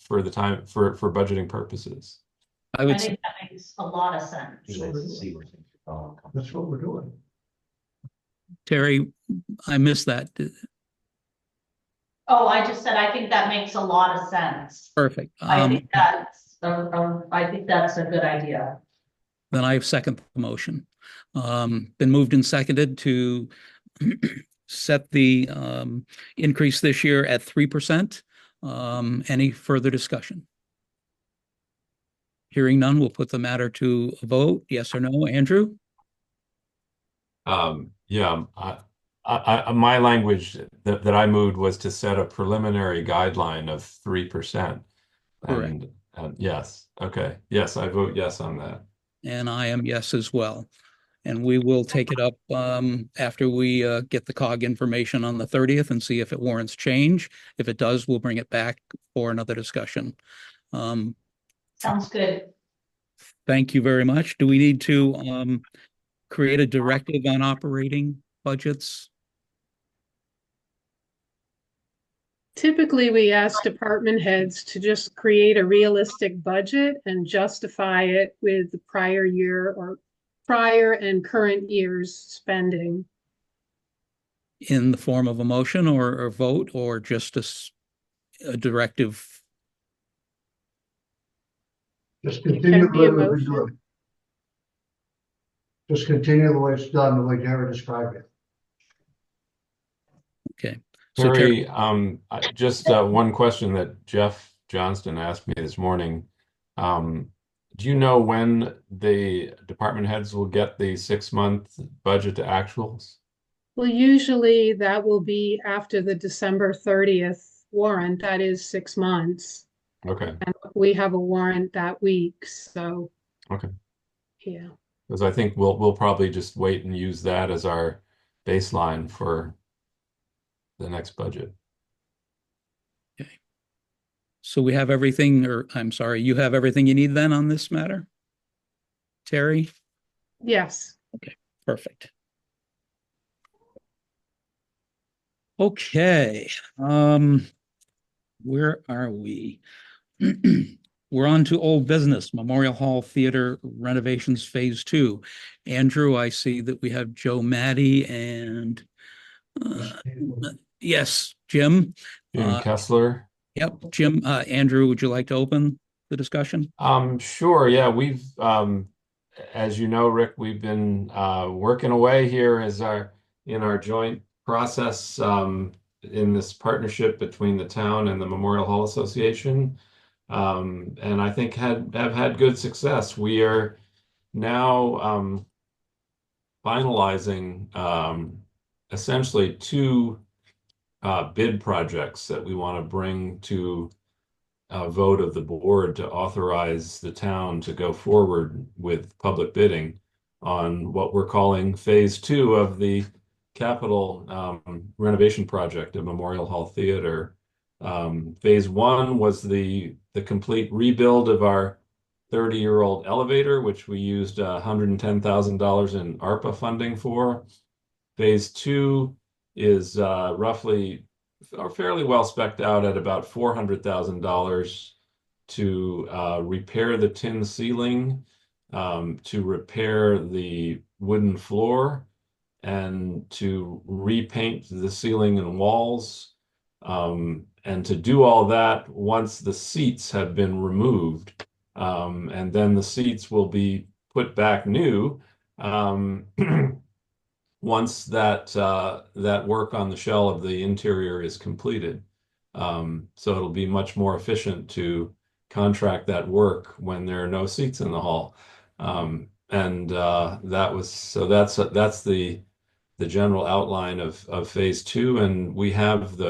for the time for budgeting purposes. I think that makes a lot of sense. That's what we're doing. Terry, I missed that. Oh, I just said, I think that makes a lot of sense. Perfect. I think that's a good idea. Then I second the motion. Been moved and seconded to set the increase this year at 3%. Any further discussion? Hearing none, we'll put the matter to a vote. Yes or no, Andrew? Yeah, my language that I moved was to set a preliminary guideline of 3%. Correct. And yes, okay. Yes, I vote yes on that. And I am yes as well. And we will take it up after we get the COG information on the 30th and see if it warrants change. If it does, we'll bring it back for another discussion. Sounds good. Thank you very much. Do we need to create a directive on operating budgets? Typically, we ask department heads to just create a realistic budget and justify it with the prior year or prior and current year's spending. In the form of a motion or vote, or just a directive? Just It continue can be a the way we've been motion. doing. Just continue the way it's done, the way Jerry described it. Okay. So Terry, Terry, just one question that Jeff Johnston asked me this morning. Do you know when the department heads will get the 6-month budget to actuals? Well, usually that will be after the December 30th warrant. That is 6 months. Okay. And we have a warrant that week, so. Okay. Yeah. Because I think we'll probably just wait and use that as our baseline for the next budget. Okay. So we have everything, or I'm sorry, you have everything you need then on this matter? Terry? Yes. Okay, perfect. Okay, where are we? We're on to old business, Memorial Hall Theater renovations phase 2. Andrew, I see that we have Joe Maddie and yes, Jim. Jim Kessler. Yep, Jim. Andrew, would you like to open the discussion? Sure. Yeah, we've, as you know, Rick, we've been working away here in our joint process in this partnership between the town and the Memorial Hall Association, and I think have had good success. We are now finalizing essentially 2 bid projects that we want to bring to a vote of the board to authorize the town to go forward with public bidding on what we're calling phase 2 of the capital renovation project of Memorial Hall Theater. Phase 1 was the complete rebuild of our 30-year-old elevator, which we used $110,000 in ARPA funding for. Phase 2 is roughly or fairly well spec'd out at about $400,000 to repair the tin ceiling, to repair the wooden floor, and to repaint the ceiling and walls. And to do all that once the seats have been removed. And then the seats will be put back new once that work on the shell of the interior is completed. So it'll be much more efficient to contract that work when there are no seats in the hall. And that's the general outline of phase 2. And we have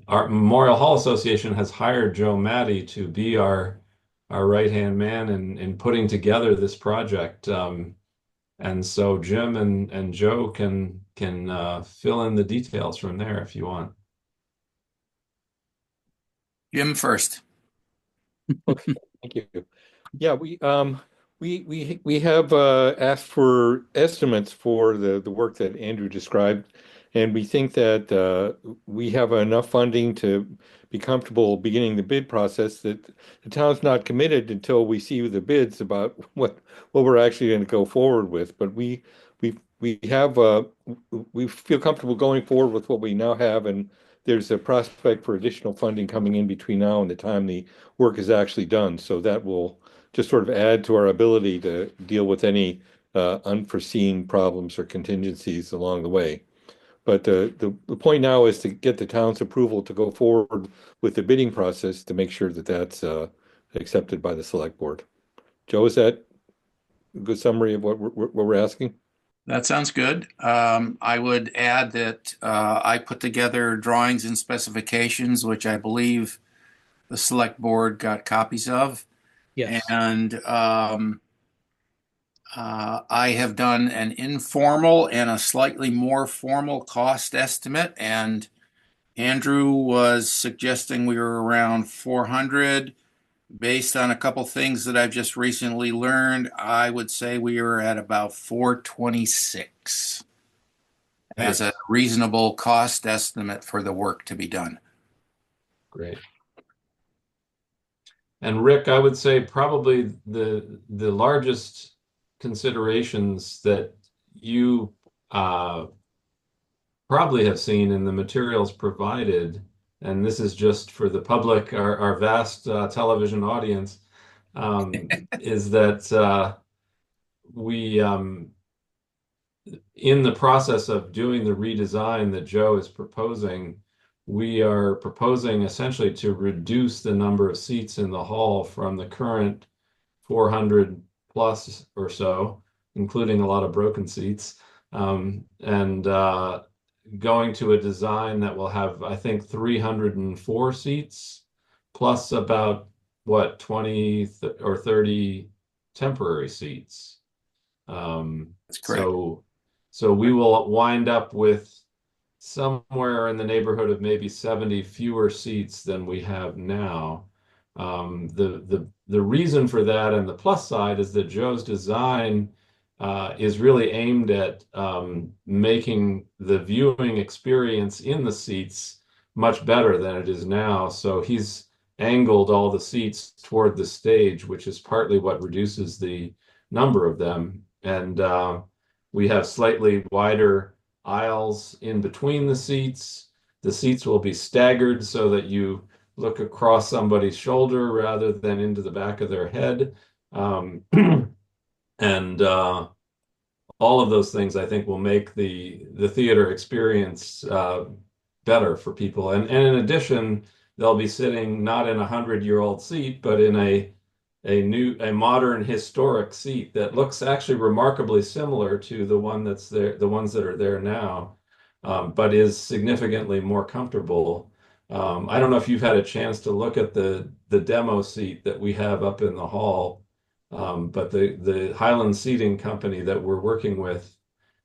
our Memorial Hall Association has hired Joe Maddie to be our right-hand man in putting together this project. And so Jim and Joe can fill in the details from there if you want. Jim first. Okay, thank you. Yeah, we have asked for estimates for the work that Andrew described, and we think that we have enough funding to be comfortable beginning the bid process. That the town's not committed until we see the bids about what we're actually going to go forward with. But we feel comfortable going forward with what we now have, and there's a prospect for additional funding coming in between now and the time the work is actually done. So that will just sort of add to our ability to deal with any unforeseen problems or contingencies along the way. But the point now is to get the town's approval to go forward with the bidding process to make sure that that's accepted by the select board. Joe, is that a good summary of what we're asking? That sounds good. I would add that I put together drawings and specifications, which I believe the select board got copies of. Yes. And I have done an informal and a slightly more formal cost estimate, and Andrew was suggesting we were around 400. Based on a couple things that I've just recently learned, I would say we are at about 426 as a reasonable cost estimate for the work to be done. Great. And Rick, I would say probably the largest considerations that you probably have seen in the materials provided, and this is just for the public, our vast television audience, is that we, in the process of doing the redesign that Joe is proposing, we are proposing essentially to reduce the number of seats in the hall from the current 400 plus or so, including a lot of broken seats, and going to a design that will have, I think, 304 seats, plus about, what, 20 or 30 temporary seats. That's correct. So we will wind up with somewhere in the neighborhood of maybe 70 fewer seats than we have now. The reason for that and the plus side is that Joe's design is really aimed at making the viewing experience in the seats much better than it is now. So he's angled all the seats toward the stage, which is partly what reduces the number of them. And we have slightly wider aisles in between the seats. The seats will be staggered so that you look across somebody's shoulder rather than into the back of their head. And all of those things, I think, will make the theater experience better for people. And in addition, they'll be sitting not in a 100-year-old seat, but in a modern historic seat that looks actually remarkably similar to the one that's there, the ones that are there now, but is significantly more comfortable. I don't know if you've had a chance to look at the demo seat that we have up in the hall, but the Highland Seating Company that we're working with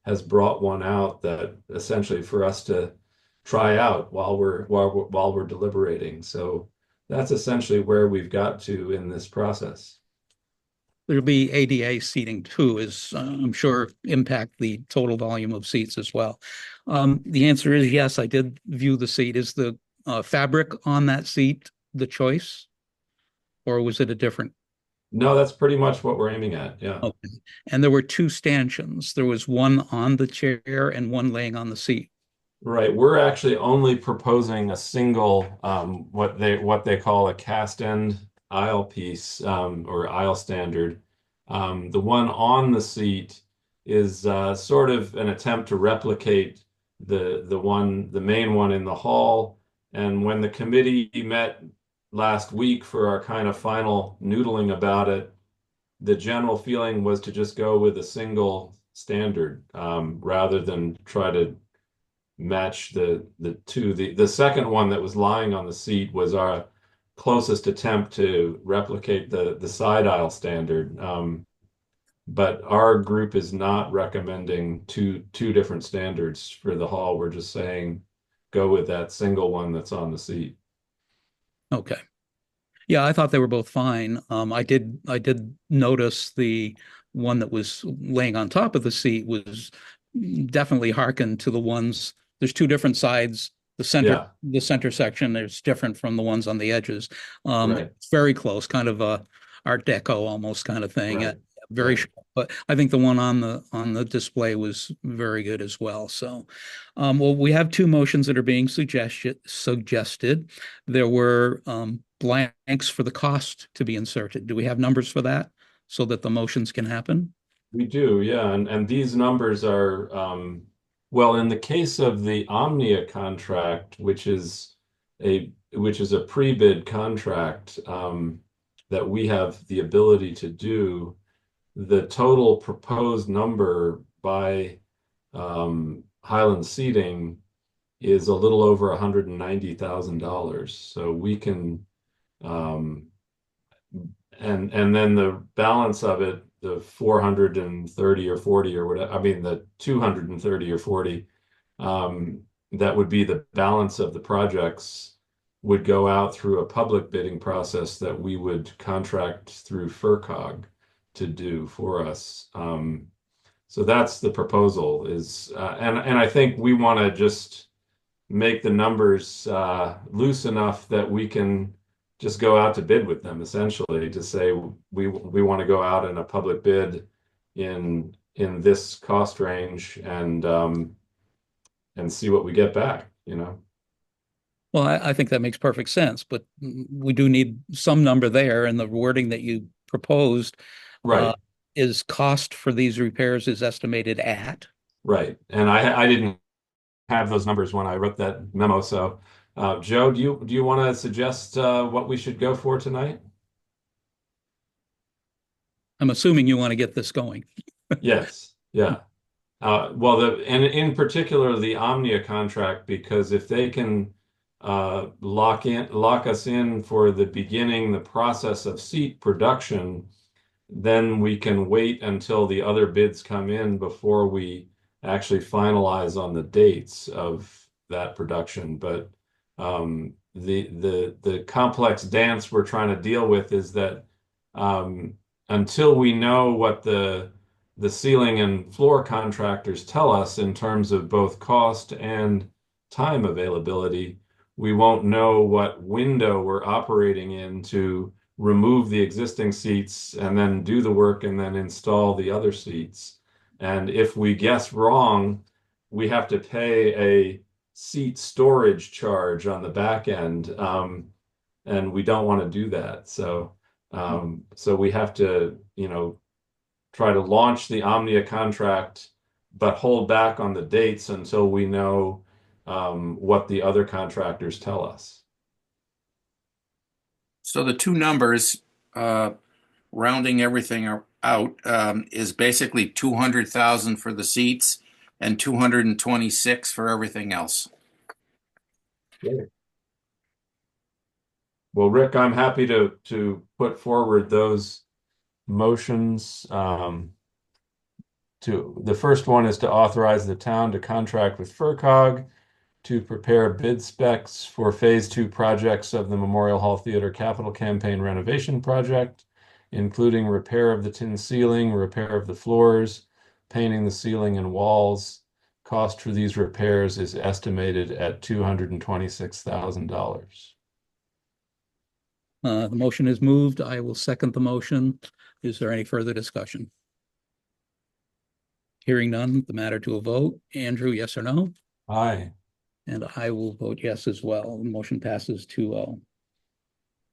has brought one out that essentially for us to try out while we're deliberating. So that's essentially where we've got to in this process. There'll be ADA seating too, is I'm sure impact the total volume of seats as well. The answer is yes, I did view the seat. Is the fabric on that seat the choice, or was it a different? No, that's pretty much what we're aiming at. Yeah. Okay. And there were two stanchions. There was one on the chair and one laying on the seat. Right. We're actually only proposing a single, what they call a cast end aisle piece, or aisle standard. The one on the seat is sort of an attempt to replicate the main one in the hall. And when the committee met last week for our kind of final noodling about it, the general feeling was to just go with a single standard, rather than try to match the two. The second one that was lying on the seat was our closest attempt to replicate the side aisle standard. But our group is not recommending two different standards for the hall. We're just saying go with that single one that's on the seat. Okay. Yeah, I thought they were both fine. I did notice the one that was laying on top of the seat was definitely hearkened to the ones. There's two different sides. The center section is different from the ones on the edges. Right. It's very close, kind of a Art Deco almost kind of thing. Right. Very sharp. But I think the one on the display was very good as well. So, well, we have two motions that are being suggested. There were blanks for the cost to be inserted. Do we have numbers for that so that the motions can happen? We do, yeah. And these numbers are Well, in the case of the Omnia contract, which is a pre-bid contract that we have the ability to do, the total proposed number by Highland Seating is a little over $190,000. So we can and then the balance of it, the 430 or 40 or whatever, I mean the 230 or 40, that would be the balance of the projects would go out through a public bidding process that we would contract through FERCog to do for us. So that's the proposal is, and I think we want to just make the numbers loose enough that we can just go out to bid with them, essentially, to say we want to go out in a public bid in this cost range and see what we get back, you know. Well, I think that makes perfect sense, but we do need some number there, and the wording that you proposed Right. Is cost for these repairs is estimated at. Right. And I didn't have those numbers when I wrote that memo. So, Joe, do you want to suggest what we should go for tonight? I'm assuming you want to get this going. Yes. Yeah. Well, and in particular the Omnia contract, because if they can lock us in for the beginning, the process of seat production, then we can wait until the other bids come in before we actually finalize on the dates of that production. But the complex dance we're trying to deal with is that until we know what the ceiling and floor contractors tell us in terms of both cost and time availability, we won't know what window we're operating in to remove the existing seats and then do the work and then install the other seats. And if we guess wrong, we have to pay a seat storage charge on the back end. And we don't want to do that. So we have to, try to launch the Omnia contract, but hold back on the dates until we know what the other contractors tell us. So the two numbers, rounding everything out, is basically 200,000 for the seats and 226 for everything else. Well, Rick, I'm happy to put forward those motions. The first one is to authorize the town to contract with FERCog to prepare bid specs for phase 2 projects of the Memorial Hall Theater Capital Campaign renovation project, including repair of the tin ceiling, repair of the floors, painting the ceiling and walls. Cost for these repairs is estimated at $226,000. The motion is moved. I will second the motion. Is there any further discussion? Hearing none, the matter to a vote. Andrew, yes or no? Aye. And I will vote yes as well. The motion passes 2-0.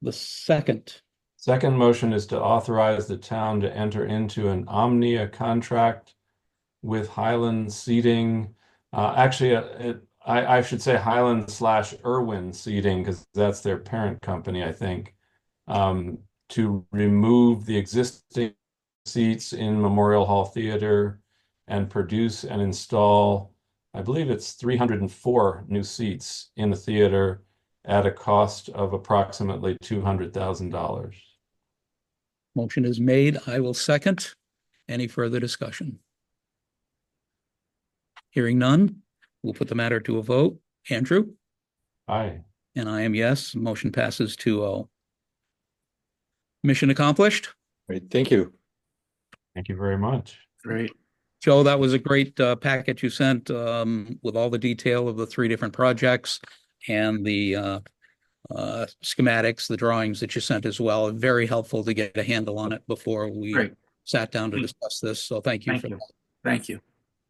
The second motion is to authorize the town to enter into an Omnia contract with Highland Seating. Actually, I should say Highland/Irwin Seating, because that's their parent company, I think, to remove the existing seats in Memorial Hall Theater and produce and install, I believe it's 304 new seats in the theater at a cost of approximately $200,000. motion is made. I will second. Any further discussion? Hearing none, we'll put the matter to a vote. Andrew? Aye. And I am yes. Motion passes 2-0. Mission accomplished. Great, thank you. Thank you very much. Great. Joe, that was a great packet you sent with all the detail of the 3 different projects and the schematics, the drawings that you sent as well. Very helpful to get a handle on it before we Great. sat down to discuss this. So thank you for that. Thank you.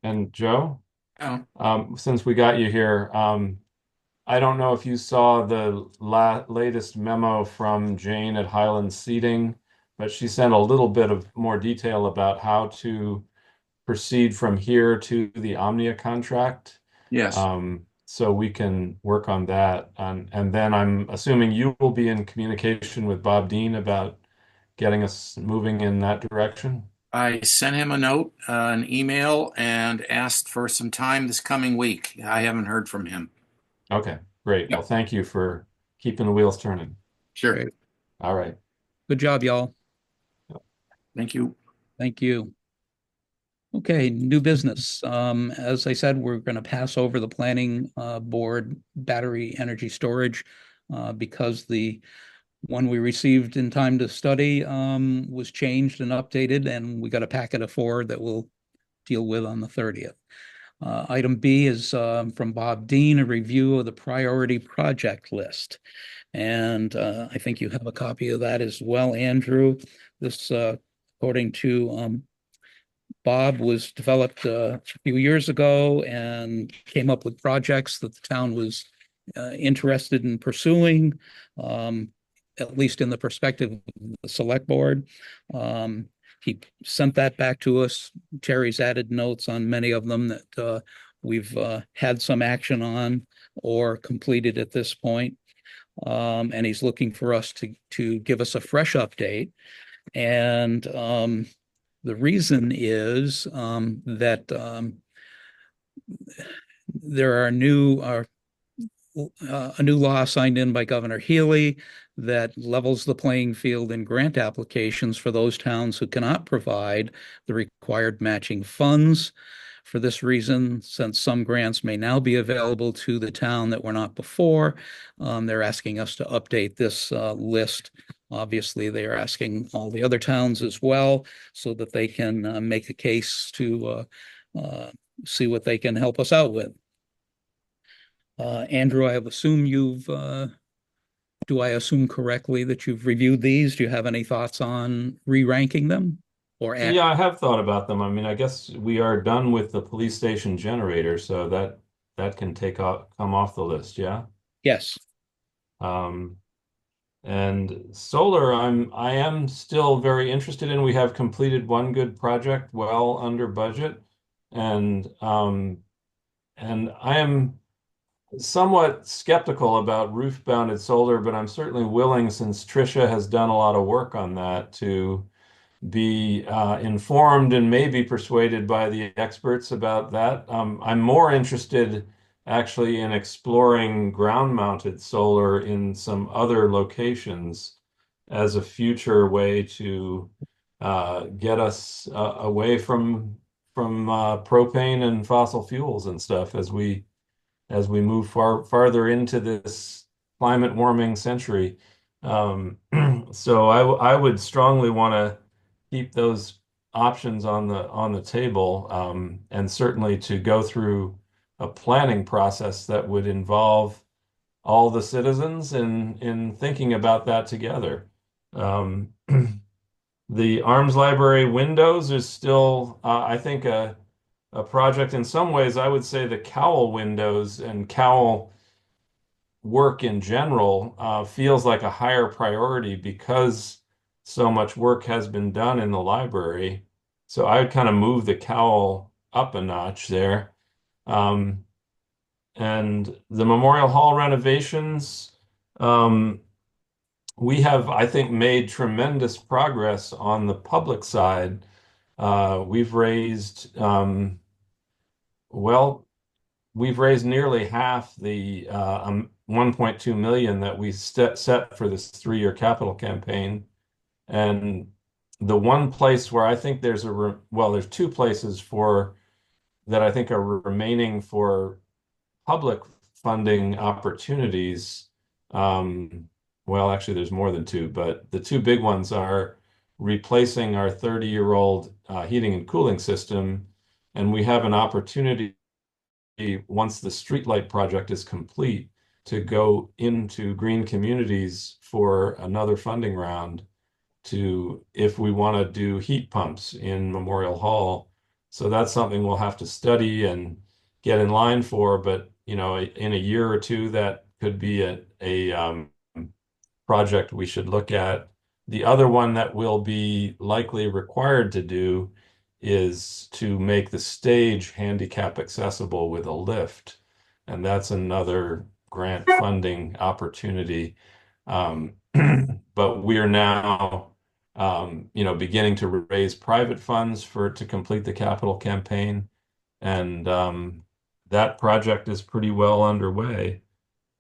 And Joe, Oh, since we got you here, I don't know if you saw the latest memo from Jane at Highland Seating, but she sent a little bit of more detail about how to proceed from here to the Omnia contract. Yes. So we can work on that. And then I'm assuming you will be in communication with Bob Dean about getting us moving in that direction. I sent him a note, an email, and asked for some time this coming week. I haven't heard from him. Okay, great. Yep. Well, thank you for keeping the wheels turning. Sure. Great. All right. Good job, y'all. Thank you. Thank you. Okay, new business. As I said, we're going to pass over the planning board battery energy storage because the one we received in time to study was changed and updated, and we got a packet of 4 that we'll deal with on the 30th. Item B is from Bob Dean, a review of the priority project list. And I think you have a copy of that as well, Andrew. This, according to Bob, was developed a few years ago and came up with projects that the town was interested in pursuing, at least in the perspective of the select board. He sent that back to us. Terry's added notes on many of them that we've had some action on or completed at this point. And he's looking for us to give us a fresh update. And the reason is that there are a new law signed in by Governor Healy that levels the playing field in grant applications for those towns who cannot provide the required matching funds. For this reason, since some grants may now be available to the town that were not before, they're asking us to update this list. Obviously, they are asking all the other towns as well so that they can make a case to see what they can help us out with. Andrew, I have assumed do I assume correctly that you've reviewed these? Do you have any thoughts on re-ranking them or act? Yeah, I have thought about them. I mean, I guess we are done with the police station generator, so that can come off the list, yeah. Yes. And solar, I am still very interested in. We have completed one good project well under budget, and I am somewhat skeptical about roof-mounted solar, but I'm certainly willing, since Tricia has done a lot of work on that, to be informed and maybe persuaded by the experts about that. I'm more interested actually in exploring ground-mounted solar in some other locations as a future way to get us away from propane and fossil fuels and stuff as we move farther into this climate warming century. So I would strongly want to keep those options on the table, and certainly to go through a planning process that would involve all the citizens in thinking about that together. The Arms Library windows is still, I think, a project. In some ways, I would say the cowl windows and cowl work in general feels like a higher priority because so much work has been done in the library. So I would kind of move the cowl up a notch there. And the Memorial Hall renovations, we have, I think, made tremendous progress on the public side. We've raised, we've raised nearly half the 1.2 million that we set for this 3-year capital campaign. And the one place where I think there's there's 2 places that I think are remaining for public funding opportunities. Actually, there's more than 2, but the 2 big ones are replacing our 30-year-old heating and cooling system. And we have an opportunity, once the streetlight project is complete, to go into green communities for another funding round if we want to do heat pumps in Memorial Hall. So that's something we'll have to study and get in line for, but in a year or 2, that could be a project we should look at. The other one that will be likely required to do is to make the stage handicap accessible with a lift. And that's another grant funding opportunity. But we are now, beginning to raise private funds to complete the capital campaign. And that project is pretty well underway.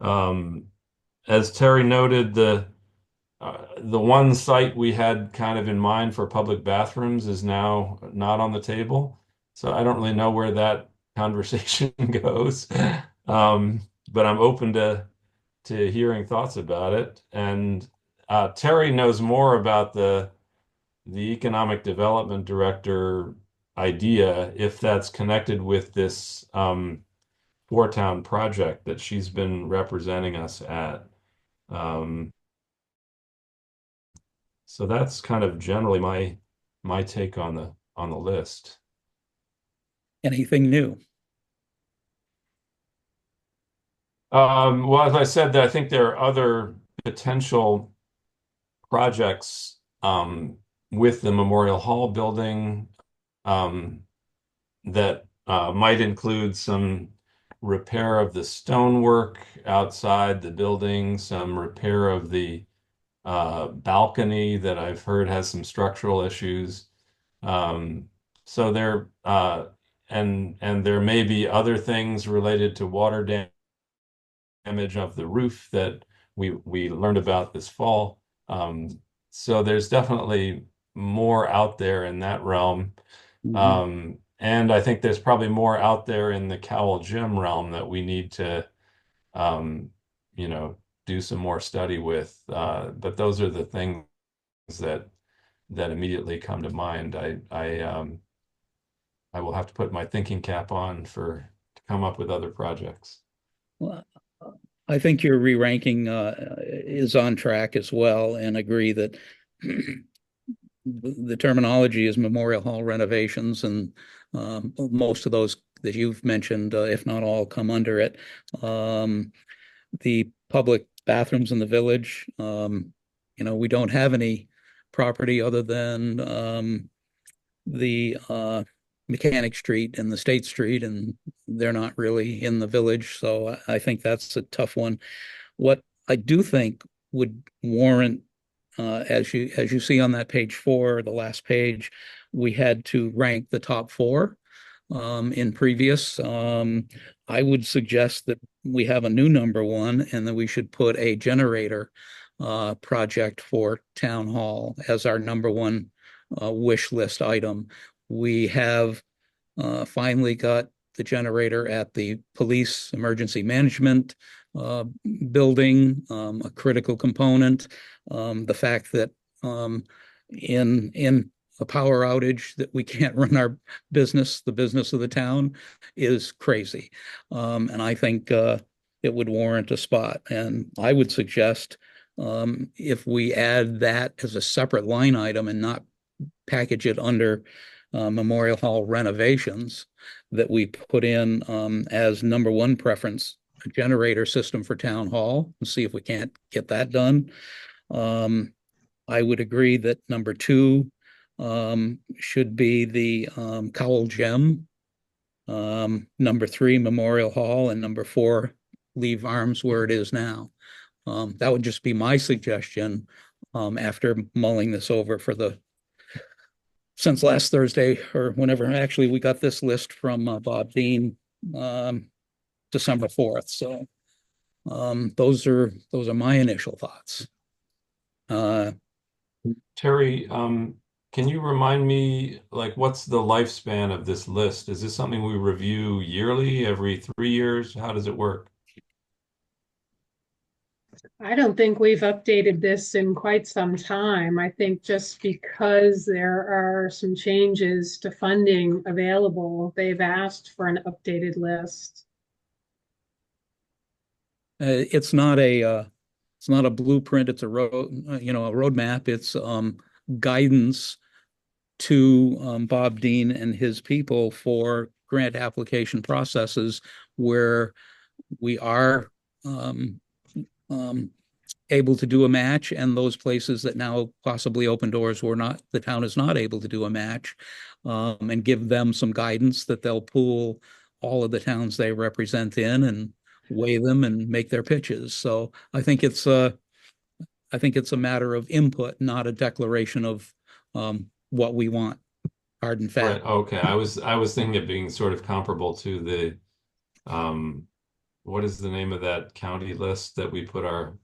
As Terry noted, the one site we had kind of in mind for public bathrooms is now not on the table. So I don't really know where that conversation goes. But I'm open to hearing thoughts about it. And Terry knows more about the economic development director idea, if that's connected with this four-town project that she's been representing us at. So that's kind of generally my take on the list. Anything new? Well, as I said, I think there are other potential projects with the Memorial Hall building that might include some repair of the stonework outside the building, some repair of the balcony that I've heard has some structural issues. So there and there may be other things related to water damage of the roof that we learned about this fall. So there's definitely more out there in that realm. And I think there's probably more out there in the Cowell Gym realm that we need to, do some more study with. But those are the things that immediately come to mind. I will have to put my thinking cap on to come up with other projects. Well, I think your re-ranking is on track as well, and agree that the terminology is Memorial Hall renovations, and most of those that you've mentioned, if not all, come under it. The public bathrooms in the village, we don't have any property other than the Mechanic Street and the State Street, and they're not really in the village. So I think that's a tough one. What I do think would warrant, as you see on that page 4, the last page, we had to rank the top 4 in previous. I would suggest that we have a new number 1, and that we should put a generator project for Town Hall as our number 1 wish list item. We have finally got the generator at the police emergency management building, a critical component. The fact that in a power outage that we can't run our business, the business of the town, is crazy. And I think it would warrant a spot. And I would suggest if we add that as a separate line item and not package it under Memorial Hall renovations, that we put in as number 1 preference a generator system for Town Hall, and see if we can't get that done. I would agree that number 2 should be the Cowell Gem. Number 3, Memorial Hall, and number 4, leave arms where it is now. That would just be my suggestion after mulling this over since last Thursday, or whenever. Actually, we got this list from Bob Dean December 4th. So those are my initial thoughts. Terry, can you remind me, what's the lifespan of this list? Is this something we review yearly, every 3 years? How does it work? I don't think we've updated this in quite some time. I think just because there are some changes to funding available, they've asked for an updated list. It's not a blueprint. It's a roadmap. It's guidance to Bob Dean and his people for grant application processes where we are able to do a match, and those places that now possibly open doors where the town is not able to do a match. and give them some guidance that they'll pool all of the towns they represent in and weigh them and make their pitches. So I think it's a matter of input, not a declaration of what we want, hard and Right. fast. Okay. I was thinking of being sort of comparable to the what is the name of that county list that we put our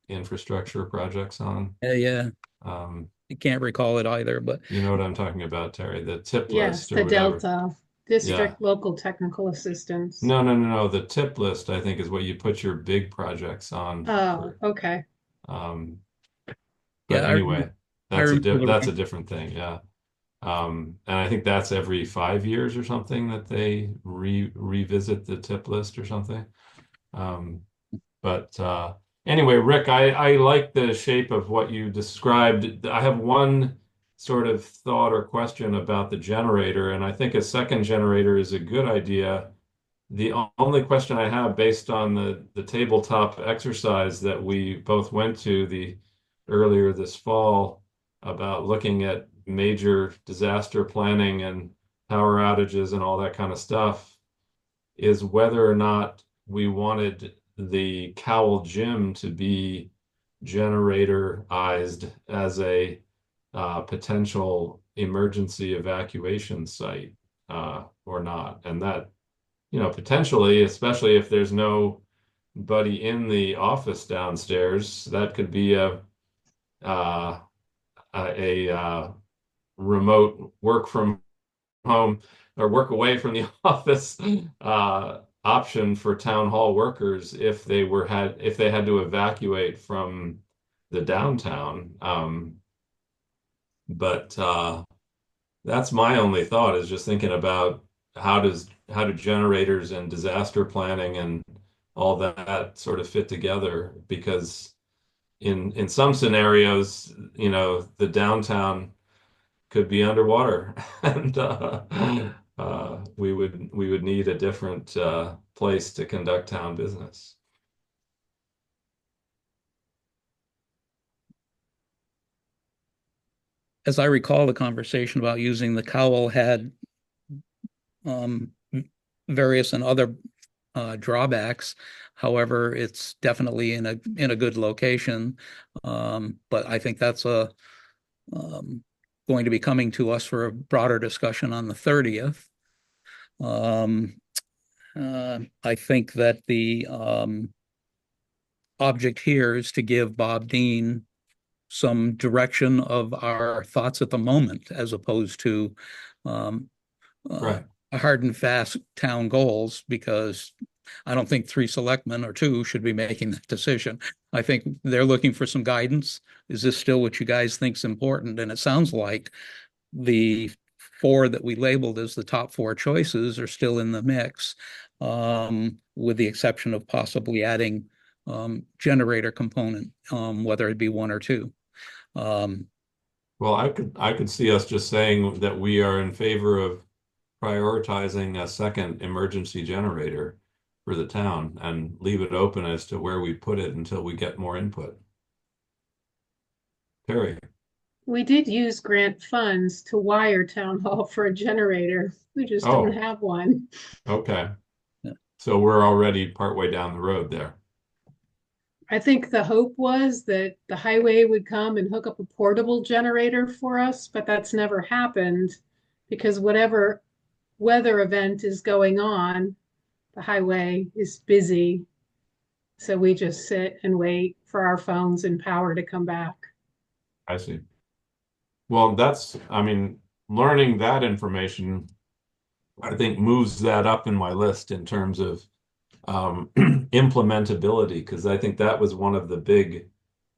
infrastructure projects on? Yeah, Um, I can't recall it either, but you know what I'm talking about, Terry, the tip Yes, list or the whatever. Delta Yeah. District Local Technical Assistance. No. The tip list, I think, is what you put your big projects on. Oh, okay. Um, yeah, but anyway, I remember that's a different thing. Yeah. And I think that's every 5 years or something that they revisit the tip list or something. But anyway, Rick, I like the shape of what you described. I have one sort of thought or question about the generator, and I think a second generator is a good idea. The only question I have, based on the tabletop exercise that we both went to the earlier this fall about looking at major disaster planning and power outages and all that kind of stuff, is whether or not we wanted the Cowell Gym to be generatorized as a potential emergency evacuation site or not. And that, potentially, especially if there's nobody in the office downstairs, that could be a remote work from home or work away from the office option for town hall workers if they had to evacuate from the downtown. But that's my only thought, is just thinking about how do generators and disaster planning and all that sort of fit together, because in some scenarios, the downtown could be underwater and we would need a different place to conduct town business. as I recall, the conversation about using the Cowell had various and other drawbacks. However, it's definitely in a good location. But I think that's going to be coming to us for a broader discussion on the 30th. I think that the object here is to give Bob Dean some direction of our thoughts at the moment, as opposed to Right. hard and fast town goals, because I don't think 3 selectmen or 2 should be making that decision. I think they're looking for some guidance. Is this still what you guys think is important? And it sounds like the 4 that we labeled as the top 4 choices are still in the mix, with the exception of possibly adding generator component, whether it be 1 or 2. Well, I could see us just saying that we are in favor of prioritizing a second emergency generator for the town and leave it open as to where we put it until we get more input. Terry. We did use grant funds to wire town hall for a generator. We just don't have one. Okay. Yeah. So we're already partway down the road there. I think the hope was that the highway would come and hook up a portable generator for us, but that's never happened because whatever weather event is going on, the highway is busy. So we just sit and wait for our phones and power to come back. I see. Well, learning that information, I think, moves that up in my list in terms of implementability, because I think that was one of the big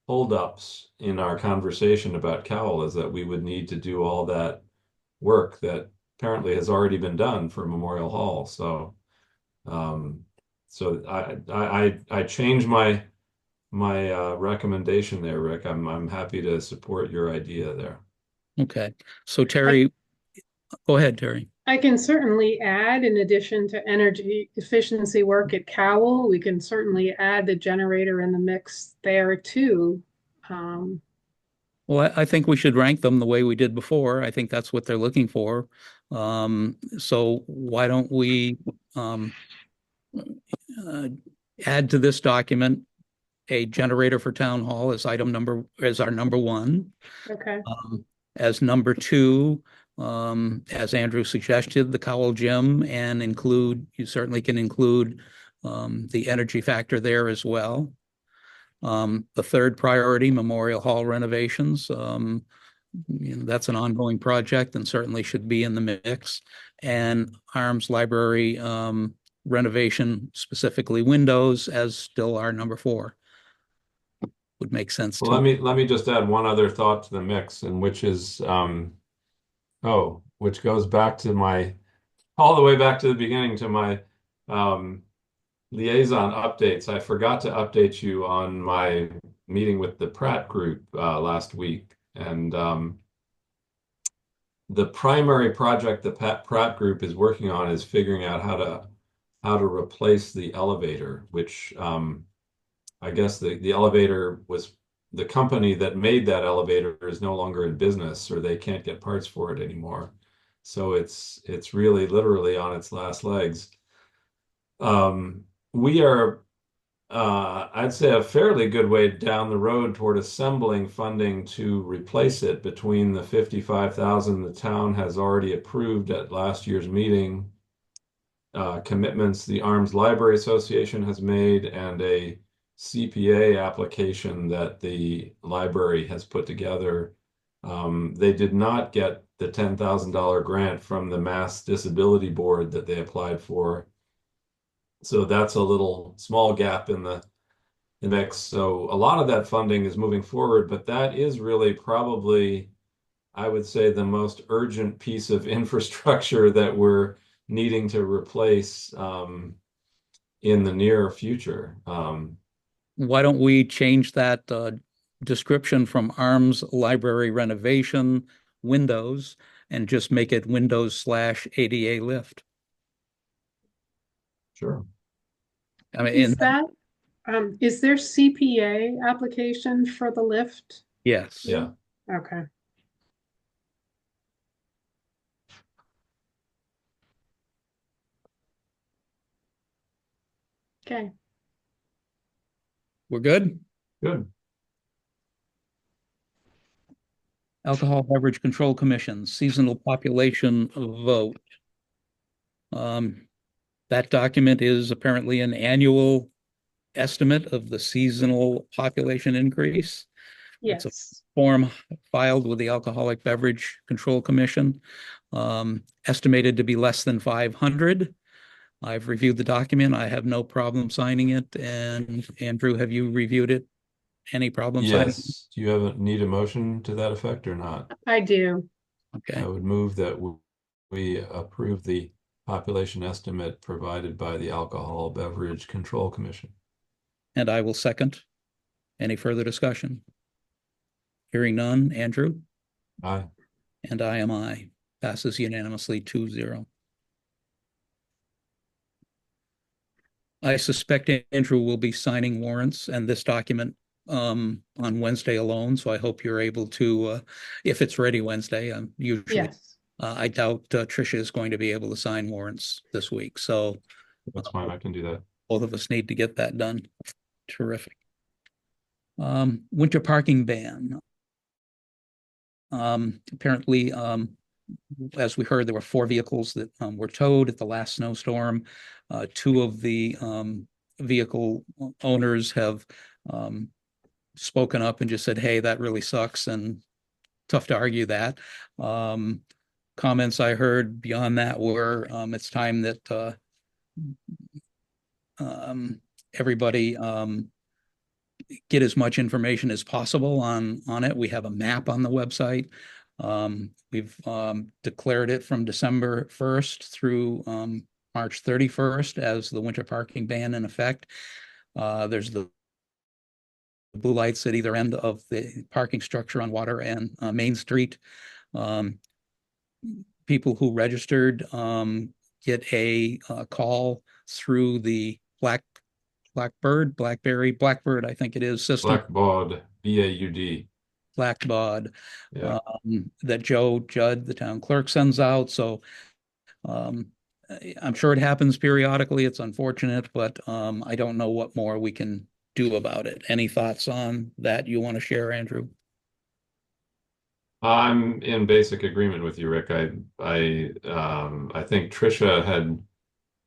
holdups in our conversation about Cowell, is that we would need to do all that work that apparently has already been done for Memorial Hall. So I changed my recommendation there, Rick. I'm happy to support your idea there. Okay. So Terry, go ahead, Terry. I can certainly add, in addition to energy efficiency work at Cowell, we can certainly add the generator in the mix there too. Well, I think we should rank them the way we did before. I think that's what they're looking for. So why don't we uh, add to this document a generator for town hall as as our number one. Okay. As number two, as Andrew suggested, the Cowell Gym, and you certainly can include the energy factor there as well. The third priority, Memorial Hall renovations. That's an ongoing project and certainly should be in the mix. And Arms Library renovation, specifically windows, as still our number four. Would make sense Well, too. let me just add one other thought to the mix, and which is which goes back to all the way back to the beginning to my liaison updates. I forgot to update you on my meeting with the Pratt Group last week, and the primary project the Pratt Group is working on is figuring out how to replace the elevator, which I guess the elevator was the company that made that elevator is no longer in business, or they can't get parts for it anymore. So it's really literally on its last legs. We are, I'd say, a fairly good way down the road toward assembling funding to replace it between the 55,000 the town has already approved at last year's meeting, commitments the Arms Library Association has made, and a CPA application that the library has put together. They did not get the $10,000 grant from the Mass Disability Board that they applied for. So that's a little small gap in the mix. So a lot of that funding is moving forward, but that is really probably, I would say, the most urgent piece of infrastructure that we're needing to replace in the near future. Why don't we change that description from Arms Library renovation windows and just make it Windows/ADA lift? Sure. I mean, Is there CPA application for the lift? yes. Yeah. Okay. Okay. We're good? Good. Alcohol Beverage Control Commission, seasonal population vote. That document is apparently an annual estimate of the seasonal population increase. It's a Yes. form filed with the Alcoholic Beverage Control Commission, estimated to be less than 500. I've reviewed the document. I have no problem signing it. And Andrew, have you reviewed it? Any problem signing it? Yes. Do you need a motion to that effect or not? I do. Okay. I would move that we approve the population estimate provided by the Alcohol Beverage Control Commission. And I will second. Any further discussion? Hearing none. Andrew? Aye. And I am aye. Passes unanimously 2-0. I suspect Andrew will be signing warrants and this document on Wednesday alone. So I hope you're able to, if it's ready Wednesday, usually. Yes. I doubt Tricia is going to be able to sign warrants this week. So That's fine. I can do that. both of us need to get that done. Terrific. Winter parking ban. Apparently, as we heard, there were 4 vehicles that were towed at the last snowstorm. 2 of the vehicle owners have spoken up and just said, hey, that really sucks, and tough to argue that. Comments I heard beyond that were it's time that everybody get as much information as possible on it. We have a map on the website. We've declared it from December 1st through March 31st as the winter parking ban in effect. There's the blue lights at either end of the parking structure on Water and Main Street. People who registered get a call through the Blackbird, I think it is, system. Blackbaud, BAUD. Blackbaud, Yeah. that Joe Judd, the town clerk, sends out. So um, I'm sure it happens periodically. It's unfortunate, but I don't know what more we can do about it. Any thoughts on that you want to share, Andrew? I'm in basic agreement with you, Rick. I think Tricia had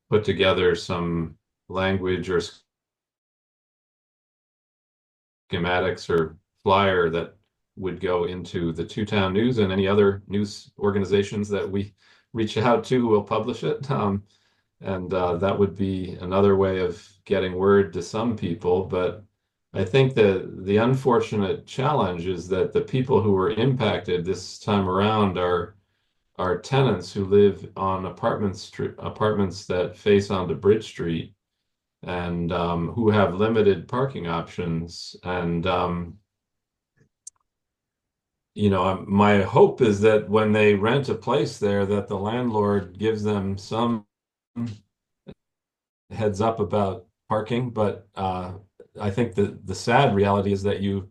put together some language or schematics or flyer that would go into the Two-Town News, and any other news organizations that we reach out to will publish it. And that would be another way of getting word to some people. But I think that the unfortunate challenge is that the people who were impacted this time around are tenants who live on apartments that face onto Bridge Street, and who have limited parking options. And my hope is that when they rent a place there, that the landlord gives them some heads up about parking. But I think that the sad reality is that you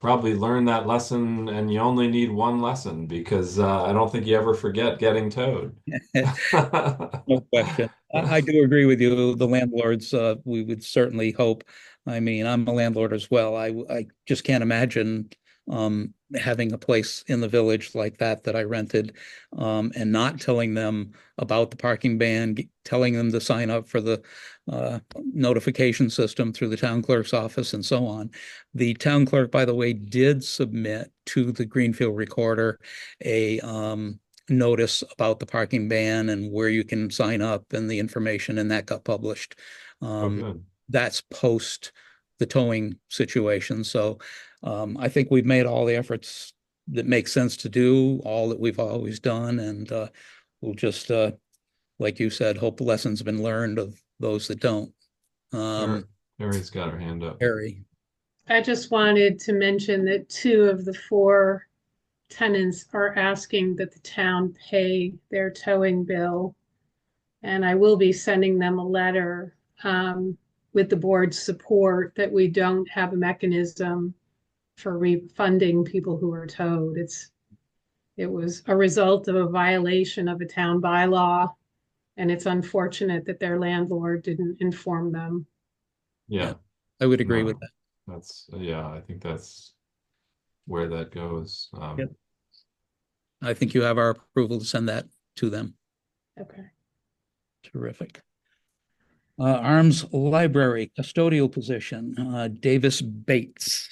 probably learn that lesson, and you only need one lesson, because I don't think you ever forget getting towed. No question. I do agree with you. The landlords, we would certainly hope. I mean, I'm a landlord as well. I just can't imagine having a place in the village like that I rented, and not telling them about the parking ban, telling them to sign up for the notification system through the town clerk's office and so on. The town clerk, by the way, did submit to the Greenfield Recorder a notice about the parking ban and where you can sign up and the information, and that got published. Good. That's post the towing situation. So I think we've made all the efforts that make sense to do, all that we've always done, and we'll just, like you said, hope the lessons have been learned of those that don't. Harry's got her hand up. Harry. I just wanted to mention that 2 of the 4 tenants are asking that the town pay their towing bill. And I will be sending them a letter with the board's support that we don't have a mechanism for refunding people who are towed. It was a result of a violation of a town bylaw, and it's unfortunate that their landlord didn't inform them. Yeah, I would agree with that. I think that's where that goes. Yep. I think you have our approval to send that to them. Okay. Terrific. Arms Library custodial position, Davis Bates.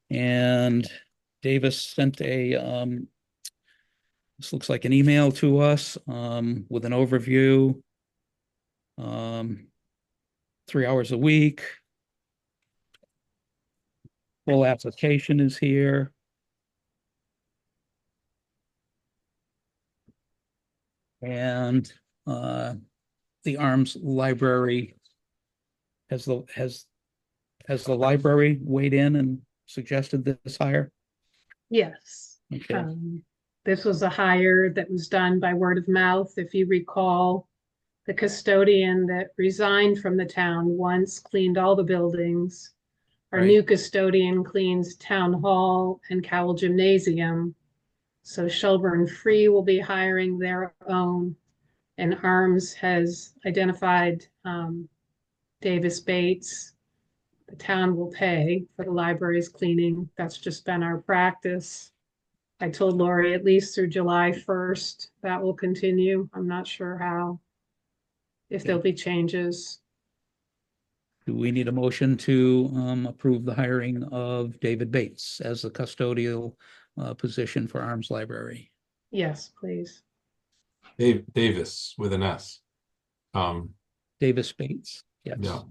And Davis sent this looks like an email to us with an overview. 3 hours a week. Full application is here. And the Arms Library, has the library weighed in and suggested this hire? Yes. Okay. This was a hire that was done by word of mouth. If you recall, the custodian that resigned from the town once cleaned all the buildings. Our Right. new custodian cleans town hall and Cowell Gymnasium. So Shelburne Free will be hiring their own, and Arms has identified Davis Bates. The town will pay for the library's cleaning. That's just been our practice. I told Lori at least through July 1st, that will continue. I'm not sure how, if there'll be changes. Do we need a motion to approve the hiring of David Bates as the custodial position for Arms Library? Yes, please. Davis with an S. Davis Bates, yes. Yeah.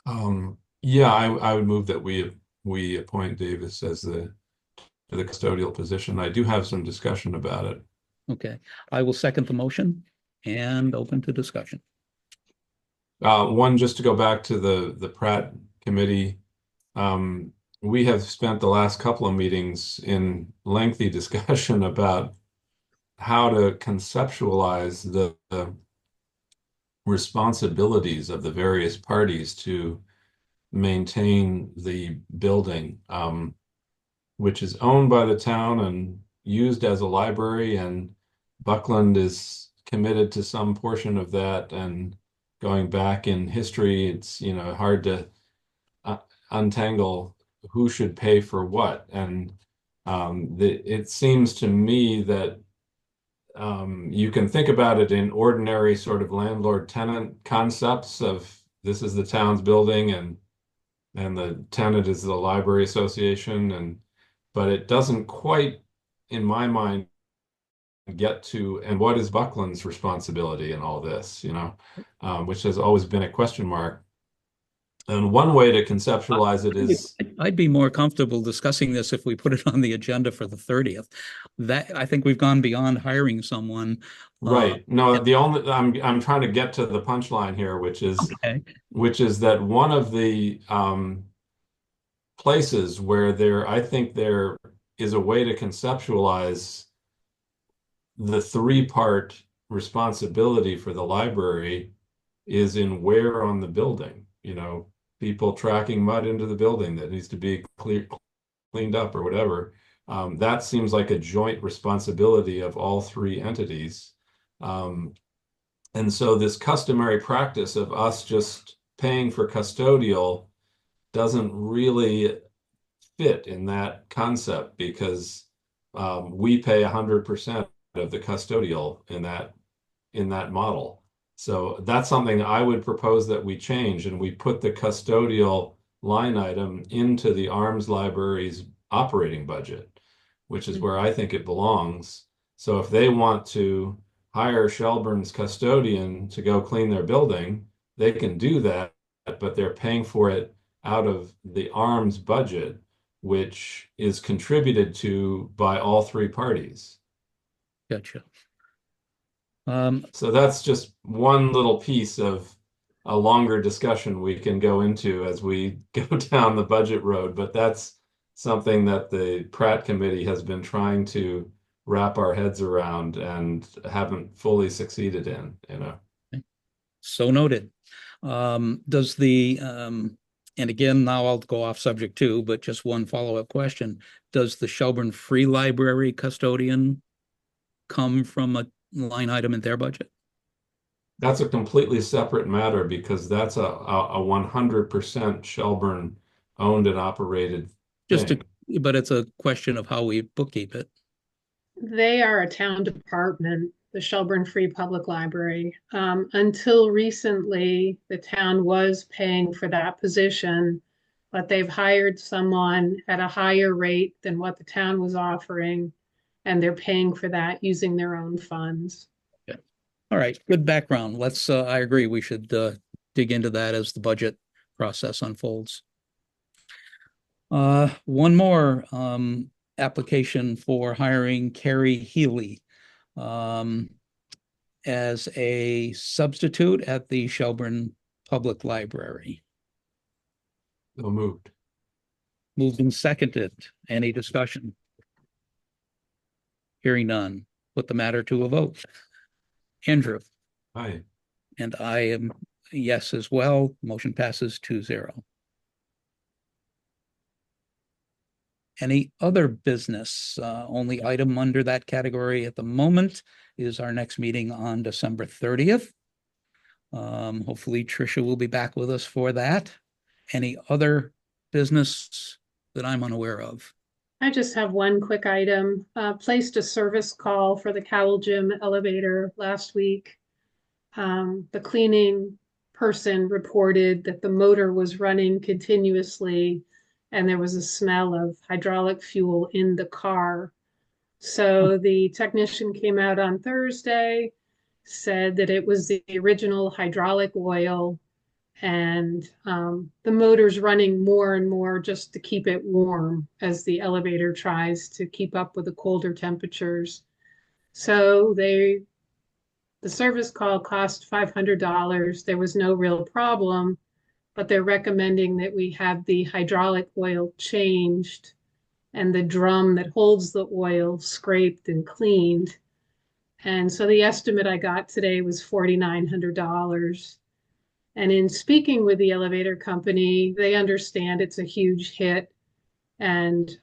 I would move that we appoint Davis as the custodial position. I do have some discussion about it. Okay, I will second the motion and open to discussion. One, just to go back to the Pratt committee, we have spent the last couple of meetings in lengthy discussion about how to conceptualize the responsibilities of the various parties to maintain the building. which is owned by the town and used as a library, and Buckland is committed to some portion of that. And going back in history, it's, hard to untangle who should pay for what. And it seems to me that you can think about it in ordinary sort of landlord-tenant concepts of this is the town's building and the tenant is the library association, but it doesn't quite, in my mind, get to and what is Buckland's responsibility in all this, which has always been a question mark. And one way to conceptualize it is, I'd be more comfortable discussing this if we put it on the agenda for the 30th. That I think we've gone beyond hiring someone. right. No, I'm trying to get to the punchline here, which is Okay. that one of the places where I think there is a way to conceptualize the three-part responsibility for the library is in where on the building, people tracking mud into the building that needs to be cleaned up or whatever. That seems like a joint responsibility of all three entities. And so this customary practice of us just paying for custodial doesn't really fit in that concept, because we pay 100% of the custodial in that model. So that's something I would propose that we change, and we put the custodial line item into the Arms Library's operating budget, which is where I think it belongs. So if they want to hire Shelburne's custodian to go clean their building, they can do that, but they're paying for it out of the Arms budget, which is contributed to by all three parties. Gotcha. So that's just one little piece of a longer discussion we can go into as we go down the budget road, but that's something that the Pratt Committee has been trying to wrap our heads around and haven't fully succeeded in, So noted. Does the and again, now I'll go off subject too, but just one follow-up question. Does the Shelburne Free Library custodian come from a line item in their budget? That's a completely separate matter, because that's a 100% Shelburne owned and operated thing. But it's a question of how we bookkeep it. They are a town department, the Shelburne Free Public Library. Until recently, the town was paying for that position, but they've hired someone at a higher rate than what the town was offering, and they're paying for that using their own funds. Okay. All right, good background. Let's, I agree, we should dig into that as the budget process unfolds. One more application for hiring Carrie Healy as a substitute at the Shelburne Public Library. So moved. Moved and seconded. Any discussion? Hearing none. Put the matter to a vote. Andrew? Aye. And I am yes as well. Motion passes 2-0. Any other business? Only item under that category at the moment is our next meeting on December 30th. Hopefully Tricia will be back with us for that. Any other business that I'm unaware of? I just have one quick item. Placed a service call for the Cowell Gym elevator last week. The cleaning person reported that the motor was running continuously and there was a smell of hydraulic fuel in the car. So the technician came out on Thursday, said that it was the original hydraulic oil, and the motor's running more and more just to keep it warm as the elevator tries to keep up with the colder temperatures. So the service call cost $500. There was no real problem, but they're recommending that we have the hydraulic oil changed and the drum that holds the oil scraped and cleaned. And so the estimate I got today was $4,900. And in speaking with the elevator company, they understand it's a huge hit. And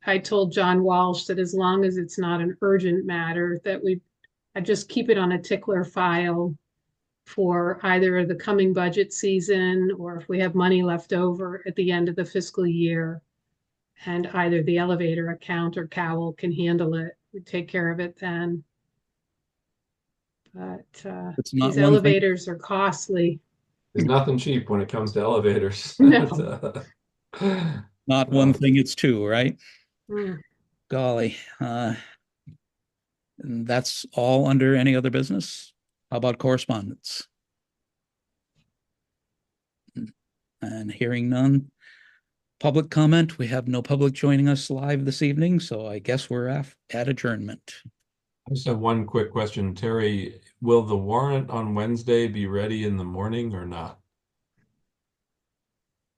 I told John Walsh that as long as it's not an urgent matter, that I just keep it on a tickler file for either the coming budget season or if we have money left over at the end of the fiscal year. And either the elevator account or Cowell can handle it. We take care of it then. But It's not these one thing. elevators are costly. There's nothing cheap when it comes to elevators. No. Not one thing, it's two, right? Mm. Golly. And that's all under any other business? How about correspondence? And hearing none. Public comment, we have no public joining us live this evening, so I guess we're at adjournment. I just have one quick question. Terry, will the warrant on Wednesday be ready in the morning or not?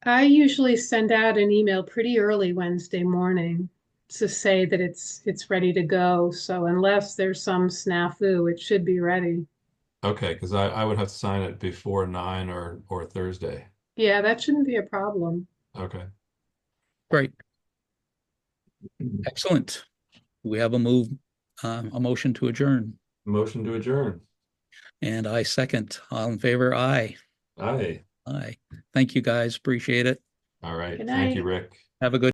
I usually send out an email pretty early Wednesday morning to say that it's ready to go. So unless there's some snafu, it should be ready. Okay, because I would have to sign it before 9 or Thursday. Yeah, that shouldn't be a problem. Okay. Great. Excellent. We have a motion to adjourn. Motion to adjourn. And I second. All in favor, aye. Aye. Aye. Thank you, guys. Appreciate it. All right. Good Thank you, night. Rick. Have a good